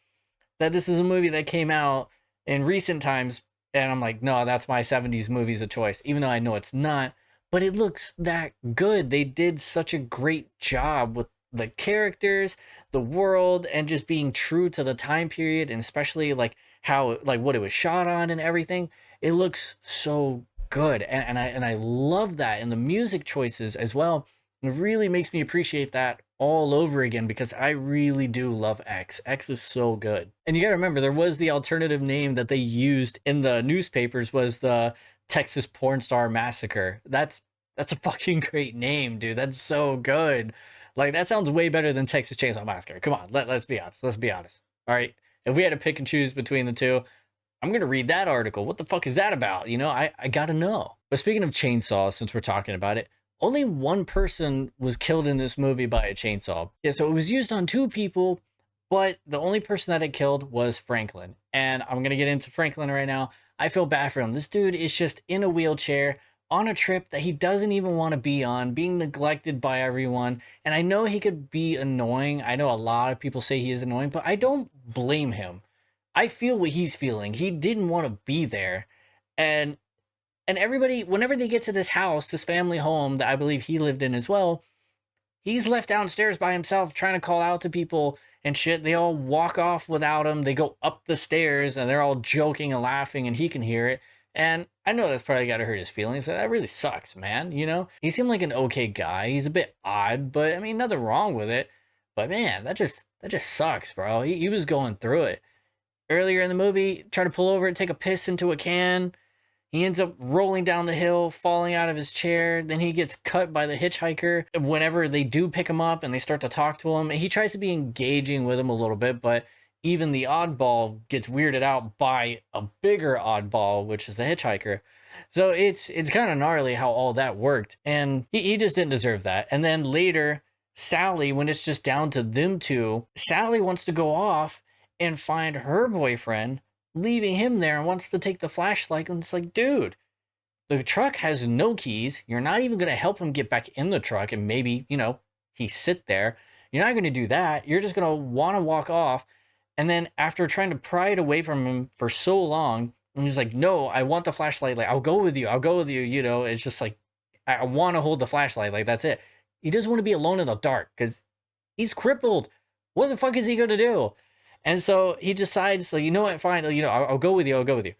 that this is a movie that came out in recent times, and I'm like, no, that's my 70s movies of choice, even though I know it's not. But it looks that good. They did such a great job with the characters, the world, and just being true to the time period, and especially like how, like what it was shot on and everything. It looks so good, and I love that, and the music choices as well. It really makes me appreciate that all over again, because I really do love X. X is so good. And you gotta remember, there was the alternative name that they used in the newspapers was the Texas Porn Star Massacre. That's a fucking great name, dude. That's so good. Like, that sounds way better than Texas Chainsaw Massacre. Come on, let's be honest. Let's be honest. All right, if we had to pick and choose between the two, I'm gonna read that article. What the fuck is that about? You know, I gotta know. But speaking of chainsaws, since we're talking about it, only one person was killed in this movie by a chainsaw. Yeah, so it was used on 2 people, but the only person that it killed was Franklin. And I'm gonna get into Franklin right now. I feel bad for him. This dude is just in a wheelchair on a trip that he doesn't even want to be on, being neglected by everyone. And I know he could be annoying. I know a lot of people say he is annoying, but I don't blame him. I feel what he's feeling. He didn't want to be there. And everybody, whenever they get to this house, this family home that I believe he lived in as well, he's left downstairs by himself trying to call out to people and shit. They all walk off without him. They go up the stairs and they're all joking and laughing and he can hear it. And I know that's probably got to hurt his feelings. That really sucks, man. You know, he seemed like an okay guy. He's a bit odd, but I mean, nothing wrong with it. But man, that just sucks, bro. He was going through it. Earlier in the movie, tried to pull over and take a piss into a can. He ends up rolling down the hill, falling out of his chair. Then he gets cut by the hitchhiker. Whenever they do pick him up and they start to talk to him, he tries to be engaging with him a little bit, but even the oddball gets weirded out by a bigger oddball, which is the hitchhiker. So it's kind of gnarly how all that worked. And he just didn't deserve that. And then later, Sally, when it's just down to them two, Sally wants to go off and find her boyfriend, leaving him there, and wants to take the flashlight. And it's like, dude, the truck has no keys. You're not even going to help him get back in the truck and maybe, you know, he sit there. You're not going to do that. You're just going to want to walk off. And then after trying to pry it away from him for so long, and he's like, no, I want the flashlight. Like, I'll go with you. I'll go with you. You know, it's just like, I want to hold the flashlight. Like, that's it. He doesn't want to be alone in the dark because he's crippled. What the fuck is he going to do? And so he decides, like, you know what, fine, you know, I'll go with you, I'll go with you.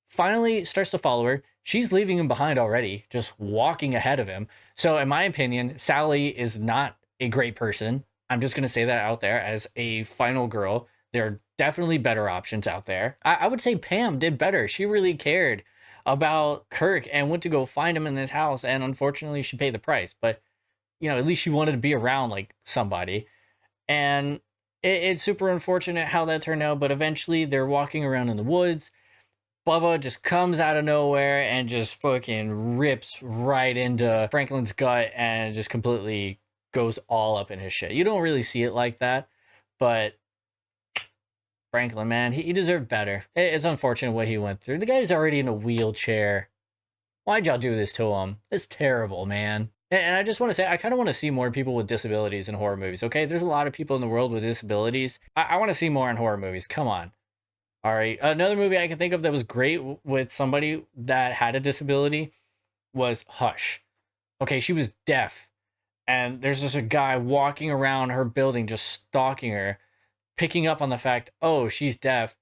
Finally starts to follow her. She's leaving him behind already, just walking ahead of him. So in my opinion, Sally is not a great person. I'm just going to say that out there as a final girl. There are definitely better options out there. I would say Pam did better. She really cared about Kirk and went to go find him in this house. And unfortunately, she paid the price. But at least she wanted to be around like somebody. And it's super unfortunate how that turned out, but eventually they're walking around in the woods. Bubba just comes out of nowhere and just fucking rips right into Franklin's gut and just completely goes all up in his shit. You don't really see it like that, but Franklin, man, he deserved better. It's unfortunate what he went through. The guy's already in a wheelchair. Why'd y'all do this to him? It's terrible, man. And I just want to say, I kind of want to see more people with disabilities in horror movies, okay? There's a lot of people in the world with disabilities. I want to see more in horror movies. Come on. All right. Another movie I can think of that was great with somebody that had a disability was Hush. Okay, she was deaf. And there's just a guy walking around her building just stalking her, picking up on the fact, oh, she's deaf.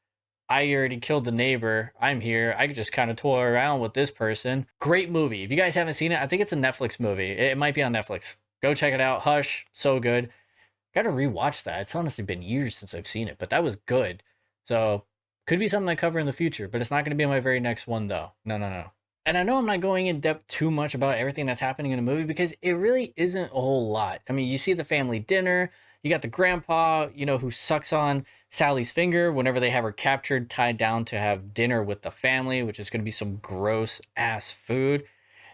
I already killed the neighbor. I'm here. I could just kind of toy around with this person. Great movie. If you guys haven't seen it, I think it's a Netflix movie. It might be on Netflix. Go check it out. Hush. So good. Got to rewatch that. It's honestly been years since I've seen it, but that was good. So could be something I cover in the future, but it's not going to be my very next one though. No. And I know I'm not going in depth too much about everything that's happening in a movie because it really isn't a whole lot. I mean, you see the family dinner. You got the grandpa, who sucks on Sally's finger whenever they have her captured, tied down to have dinner with the family, which is going to be some gross ass food.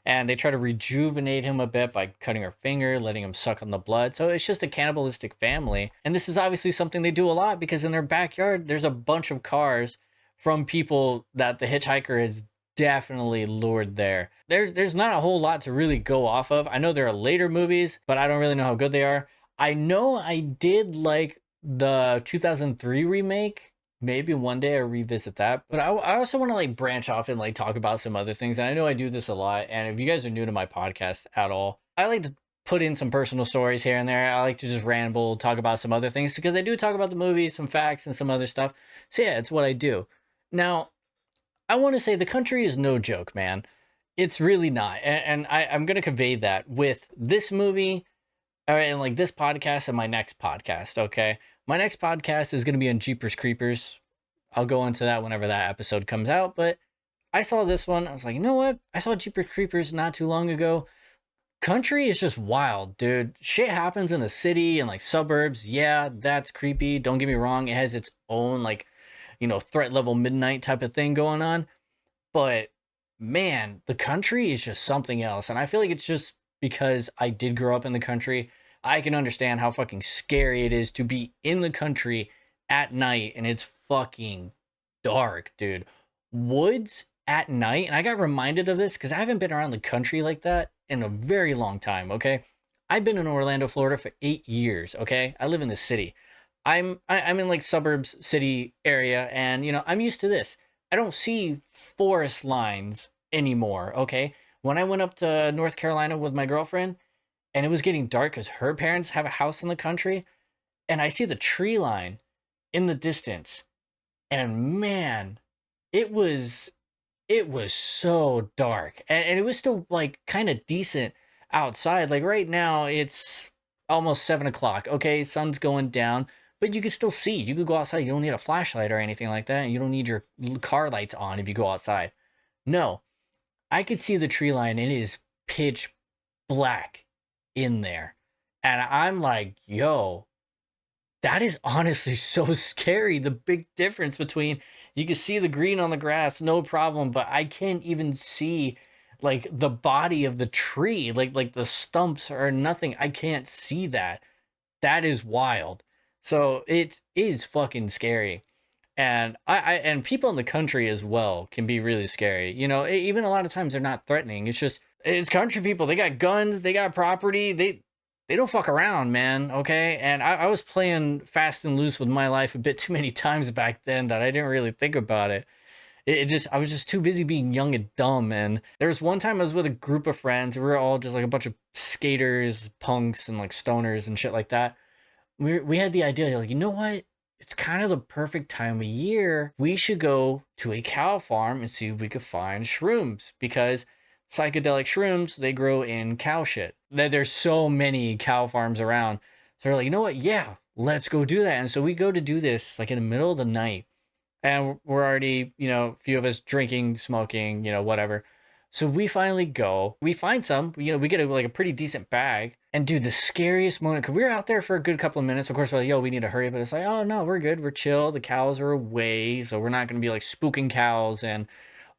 And they try to rejuvenate him a bit by cutting her finger, letting him suck on the blood. So it's just a cannibalistic family. And this is obviously something they do a lot because in their backyard, there's a bunch of cars from people that the hitchhiker has definitely lured there. There's not a whole lot to really go off of. I know there are later movies, but I don't really know how good they are. I know I did like the 2003 remake. Maybe one day I'll revisit that. But I also want to like branch off and like talk about some other things. And I know I do this a lot. And if you guys are new to my podcast at all, I like to put in some personal stories here and there. I like to just ramble, talk about some other things because I do talk about the movie, some facts and some other stuff. So yeah, it's what I do. Now, I want to say the country is no joke, man. It's really not. And I'm going to convey that with this movie. All right, and like this podcast and my next podcast, okay? My next podcast is going to be on Jeepers Creepers. I'll go into that whenever that episode comes out, but I saw this one. I was like, you know what? I saw Jeepers Creepers not too long ago. Country is just wild, dude. Shit happens in the city and like suburbs. Yeah, that's creepy. Don't get me wrong. It has its own like, threat level midnight type of thing going on. But man, the country is just something else. And I feel like it's just because I did grow up in the country, I can understand how fucking scary it is to be in the country at night and it's fucking dark, dude. Woods at night, and I got reminded of this because I haven't been around the country like that in a very long time, okay? I've been in Orlando, Florida for 8 years, okay? I live in the city. I'm in like suburbs, city area, and I'm used to this. I don't see forest lines anymore, okay? When I went up to North Carolina with my girlfriend and it was getting dark because her parents have a house in the country and I see the tree line in the distance and man, it was so dark and it was still like kind of decent outside. Like right now it's almost 7 o'clock. Okay. Sun's going down, but you can still see, you could go outside. You don't need a flashlight or anything like that. You don't need your car lights on if you go outside. No. I could see the tree line and it is pitch black in there. And I'm like, yo, that is honestly so scary. The big difference between you can see the green on the grass, no problem, but I can't even see like the body of the tree, like the stumps or nothing. I can't see that. That is wild. So it is fucking scary. And and people in the country as well can be really scary. Even a lot of times they're not threatening. It's country people. They got guns, they got property. They don't fuck around, man. Okay. And I was playing fast and loose with my life a bit too many times back then that I didn't really think about it. I was just too busy being young and dumb. And there was one time I was with a group of friends. We were all just like a bunch of skaters, punks, and like stoners and shit like that. We had the idea, like, you know what? It's kind of the perfect time of year. We should go to a cow farm and see if we could find shrooms because psychedelic shrooms, they grow in cow shit. There's so many cow farms around. So we're like, you know what? Yeah, let's go do that. And so we go to do this like in the middle of the night and we're already, a few of us drinking, smoking, whatever. So we finally go, we find some, we get like a pretty decent bag. And dude, the scariest moment, because we were out there for a good couple of minutes. Of course, we're like, yo, we need to hurry. But it's like, oh no, we're good. We're chill. The cows are away. So we're not going to be like spooking cows and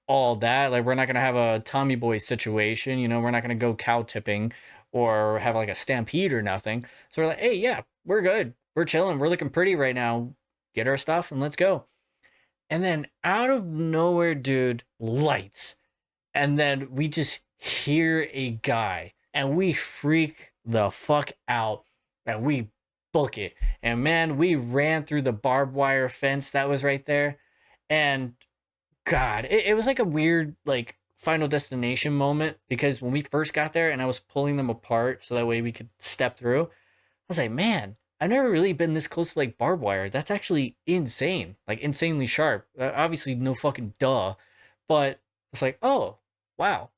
all that. Like, we're not going to have a Tommy Boy situation. We're not going to go cow tipping or have like a stampede or nothing. So we're like, hey, yeah, we're good. We're chilling. We're looking pretty right now. Get our stuff and let's go. And then out of nowhere, dude, lights. And then we just hear a guy and we freak the fuck out and we book it. And man, we ran through the barbed wire fence that was right there. And God, it was like a weird, like, Final Destination moment, because when we first got there and I was pulling them apart so that way we could step through, I was like, man, I've never really been this close to like barbed wire. That's actually insane, like insanely sharp. Obviously, no fucking duh, but it's like, oh, wow.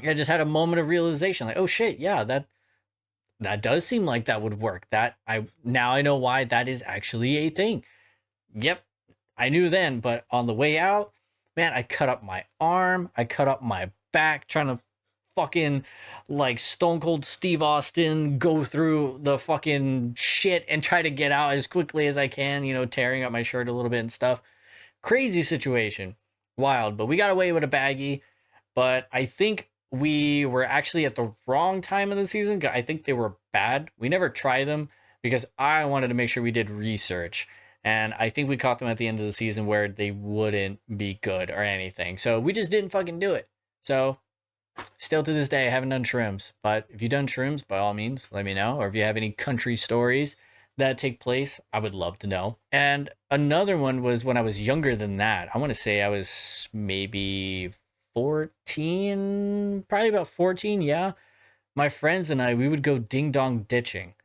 I just had a moment of realization, like, oh shit, yeah, that does seem like that would work. Now I know why that is actually a thing. Yep, I knew then, but on the way out, man, I cut up my arm, I cut up my back trying to fucking like Stone Cold Steve Austin go through the fucking shit and try to get out as quickly as I can, tearing up my shirt a little bit and stuff. Crazy situation. Wild, but we got away with a baggie. But I think we were actually at the wrong time of the season. I think they were bad. We never tried them because I wanted to make sure we did research. And I think we caught them at the end of the season where they wouldn't be good or anything. So we just didn't fucking do it. So still to this day, I haven't done shrooms. But if you've done shrooms, by all means, let me know. Or if you have any country stories that take place, I would love to know. And another one was when I was younger than that. I want to say I was maybe 14, probably about 14, yeah. My friends and I, we would go ding dong ditching.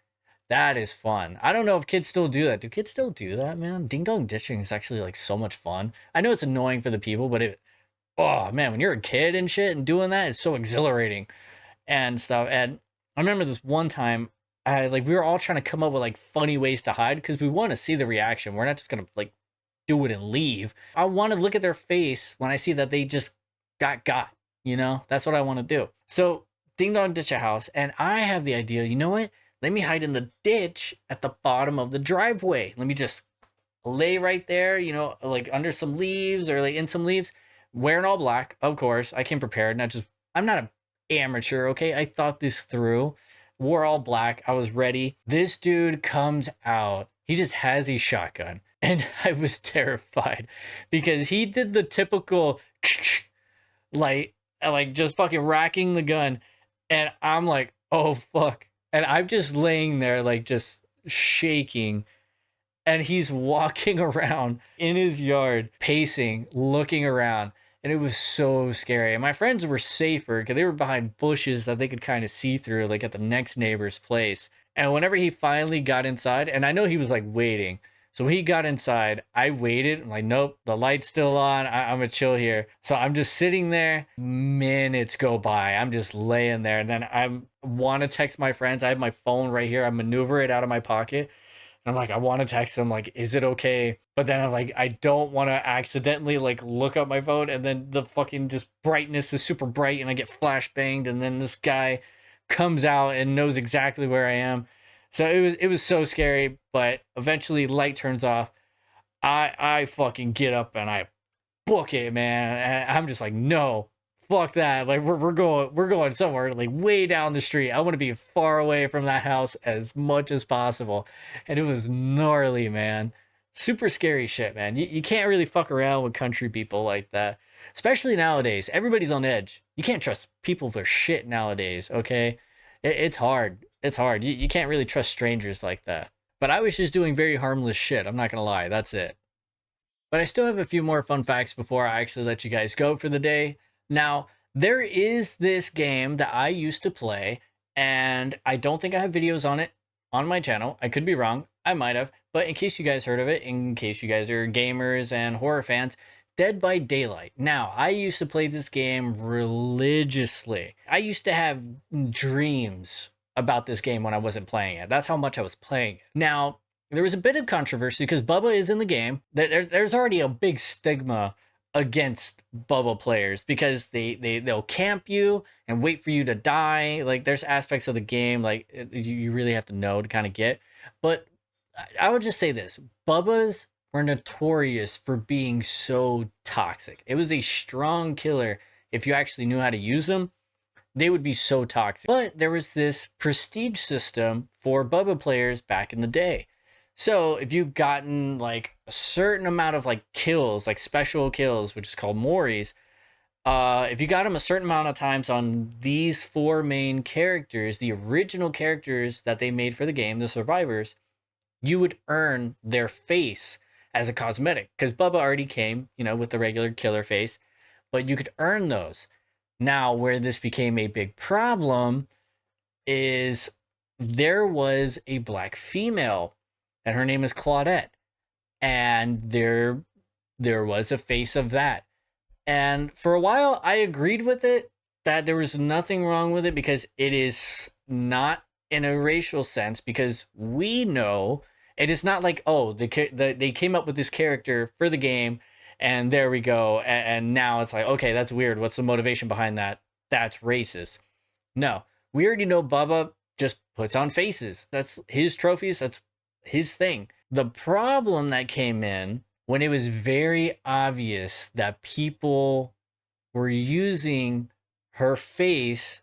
That is fun. I don't know if kids still do that. Do kids still do that, man? Ding dong ditching is actually like so much fun. I know it's annoying for the people, but oh man, when you're a kid and shit and doing that, it's so exhilarating and stuff. And I remember this one time, we were all trying to come up with like funny ways to hide because we want to see the reaction. We're not just gonna like do it and leave. I want to look at their face when I see that they just got. That's what I want to do. So ding dong ditch a house, and I have the idea. You know what? Let me hide in the ditch at the bottom of the driveway. Let me just lay right there, like under some leaves or like in some leaves, wearing all black. Of course, I came prepared. I'm not an amateur, okay? I thought this through. Wore all black. I was ready. This dude comes out. He just has a shotgun. And I was terrified because he did the typical like just fucking racking the gun. And I'm like, oh fuck. And I'm just laying there, like just shaking. And he's walking around in his yard, pacing, looking around. And it was so scary. And my friends were safer because they were behind bushes that they could kind of see through, like at the next neighbor's place. And whenever he finally got inside, and I know he was like waiting. So when he got inside, I waited. I'm like, nope, the light's still on. I'm going to chill here. So I'm just sitting there. Minutes go by. I'm just laying there. And then I want to text my friends. I have my phone right here. I maneuver it out of my pocket. And I'm like, I want to text them. Like, is it okay? But then I'm like, I don't want to accidentally like look up my phone. And then the fucking just brightness is super bright and I get flashbanged. And then this guy comes out and knows exactly where I am. So it was so scary, but eventually light turns off. I fucking get up and I book it, man. And I'm just like, no, fuck that. Like we're going somewhere like way down the street. I want to be far away from that house as much as possible. And it was gnarly, man. Super scary shit, man. You can't really fuck around with country people like that. Especially nowadays. Everybody's on edge. You can't trust people for shit nowadays, okay? It's hard. It's hard. You can't really trust strangers like that. But I was just doing very harmless shit. I'm not going to lie. That's it. But I still have a few more fun facts before I actually let you guys go for the day. Now, there is this game that I used to play, and I don't think I have videos on it on my channel. I could be wrong. I might have. But in case you guys heard of it, in case you guys are gamers and horror fans, Dead by Daylight. Now, I used to play this game religiously. I used to have dreams about this game when I wasn't playing it. That's how much I was playing it. Now, there was a bit of controversy because Bubba is in the game. There's already a big stigma against Bubba players because they'll camp you and wait for you to die. Like there's aspects of the game like you really have to know to kind of get. But I would just say this: Bubbas were notorious for being so toxic. It was a strong killer if you actually knew how to use them. They would be so toxic. But there was this prestige system for Bubba players back in the day. So if you've gotten like a certain amount of like kills, like special kills, which is called Moris, if you got them a certain amount of times on these four main characters, the original characters that they made for the game, the survivors, you would earn their face as a cosmetic. Because Bubba already came, with the regular killer face, but you could earn those. Now, where this became a big problem is there was a black female, and her name is Claudette, and there was a face of that. And for a while, I agreed with it, that there was nothing wrong with it because it is not in a racial sense, because we know it is not like, oh, they came up with this character for the game, and there we go. And now it's like, okay, that's weird. What's the motivation behind that? That's racist. No, we already know Bubba just puts on faces. That's his trophies. That's his thing. The problem that came in when it was very obvious that people were using her face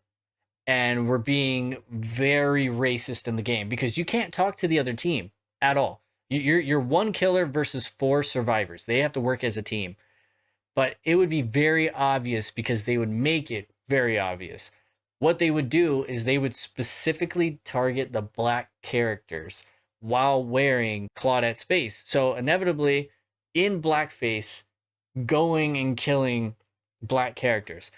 and were being very racist in the game, because you can't talk to the other team at all. You're one killer versus four survivors. They have to work as a team. But it would be very obvious because they would make it very obvious. What they would do is they would specifically target the black characters while wearing Claudette's face. So inevitably, in blackface, going and killing black characters.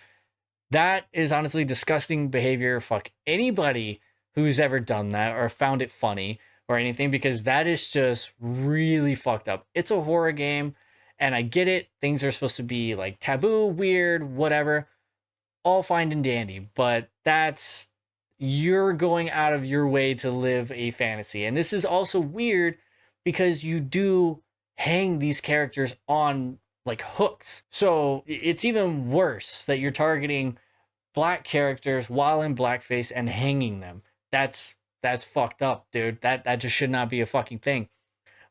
That is honestly disgusting behavior. Fuck anybody who's ever done that or found it funny or anything, because that is just really fucked up. It's a horror game, and I get it. Things are supposed to be like taboo, weird, whatever. All fine and dandy, but you're going out of your way to live a fantasy. And this is also weird because you do hang these characters on like hooks. So it's even worse that you're targeting black characters while in blackface and hanging them. That's fucked up, dude. That just should not be a fucking thing.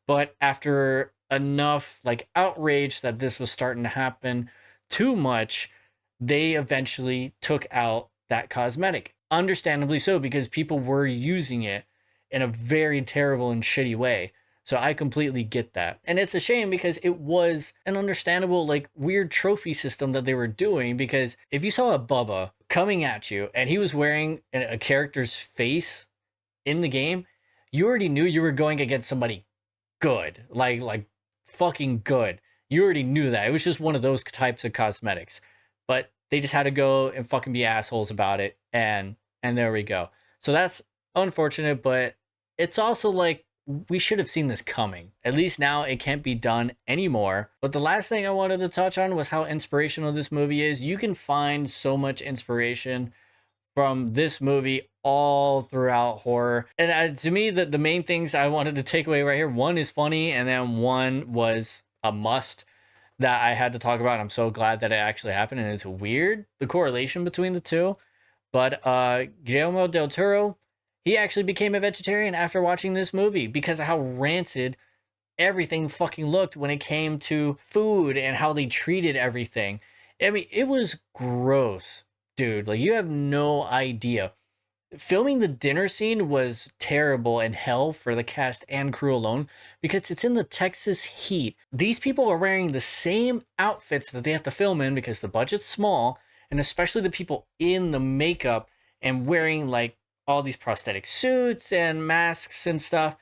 But after enough like outrage that this was starting to happen too much, they eventually took out that cosmetic. Understandably so, because people were using it in a very terrible and shitty way. So I completely get that. And it's a shame because it was an understandable, like, weird trophy system that they were doing. Because if you saw a Bubba coming at you and he was wearing a character's face in the game, you already knew you were going against somebody good, like fucking good. You already knew that. It was just one of those types of cosmetics. But they just had to go and fucking be assholes about it. And there we go. So that's unfortunate, but it's also like, we should have seen this coming. At least now it can't be done anymore. But the last thing I wanted to touch on was how inspirational this movie is. You can find so much inspiration from this movie all throughout horror. And to me, the main things I wanted to take away right here, one is funny, and then one was a must that I had to talk about. I'm so glad that it actually happened, and it's weird, the correlation between the two. But Guillermo del Toro, he actually became a vegetarian after watching this movie because of how rancid everything fucking looked when it came to food and how they treated everything. I mean, it was gross, dude. Like, you have no idea. Filming the dinner scene was terrible and hell for the cast and crew alone because it's in the Texas heat. These people are wearing the same outfits that they have to film in because the budget's small, and especially the people in the makeup and wearing like all these prosthetic suits and masks and stuff.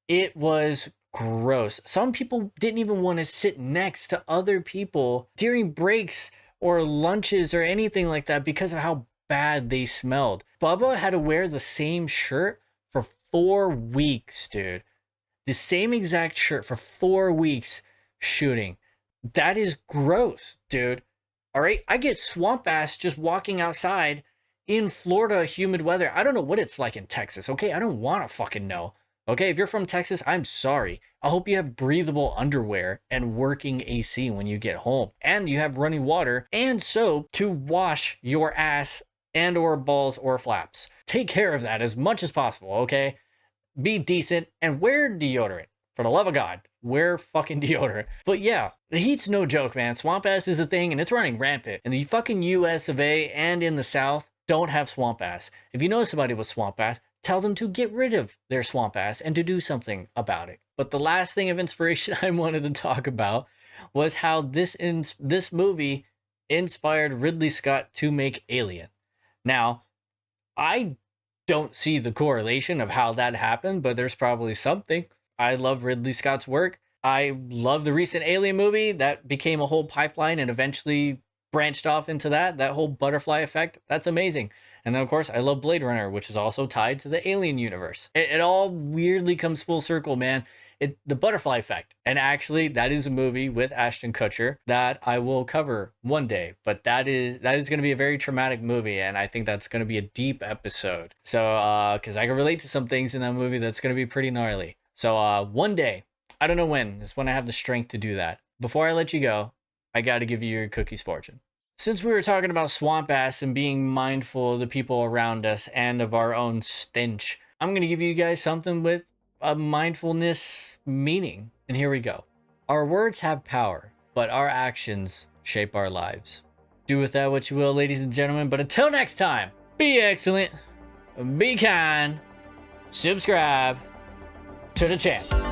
It was gross. Some people didn't even want to sit next to other people during breaks or lunches or anything like that because of how bad they smelled. Bubba had to wear the same shirt for 4 weeks, dude. The same exact shirt for 4 weeks shooting. That is gross, dude. All right, I get swamp ass just walking outside in Florida, humid weather. I don't know what it's like in Texas, okay? I don't want to fucking know, Okay, if you're from Texas, I'm sorry. I hope you have breathable underwear and working AC when you get home, and you have running water and soap to wash your ass and or balls or flaps. Take care of that as much as possible, okay? Be decent and wear deodorant. For the love of God, wear fucking deodorant. But yeah, the heat's no joke, man. Swamp ass is a thing and it's running rampant. In the fucking US of A and in the South, don't have swamp ass. If you know somebody with swamp ass, tell them to get rid of their swamp ass and to do something about it. But the last thing of inspiration I wanted to talk about was how this movie inspired Ridley Scott to make Alien. Now, I don't see the correlation of how that happened, but there's probably something. I love Ridley Scott's work. I love the recent Alien movie that became a whole pipeline and eventually branched off into that whole butterfly effect. That's amazing. And then, of course, I love Blade Runner, which is also tied to the Alien universe. It all weirdly comes full circle, man. The butterfly effect. And actually, that is a movie with Ashton Kutcher that I will cover one day. But that is going to be a very traumatic movie, and I think that's going to be a deep episode. So, because I can relate to some things in that movie that's going to be pretty gnarly. So, one day, I don't know when, is when I have the strength to do that. Before I let you go, I got to give you your cookie's fortune. Since we were talking about swamp ass and being mindful of the people around us and of our own stench, I'm going to give you guys something with a mindfulness meaning. And here we go. Our words have power, but our actions shape our lives. Do with that what you will, ladies and gentlemen. But until next time, be excellent, be kind, subscribe to the channel.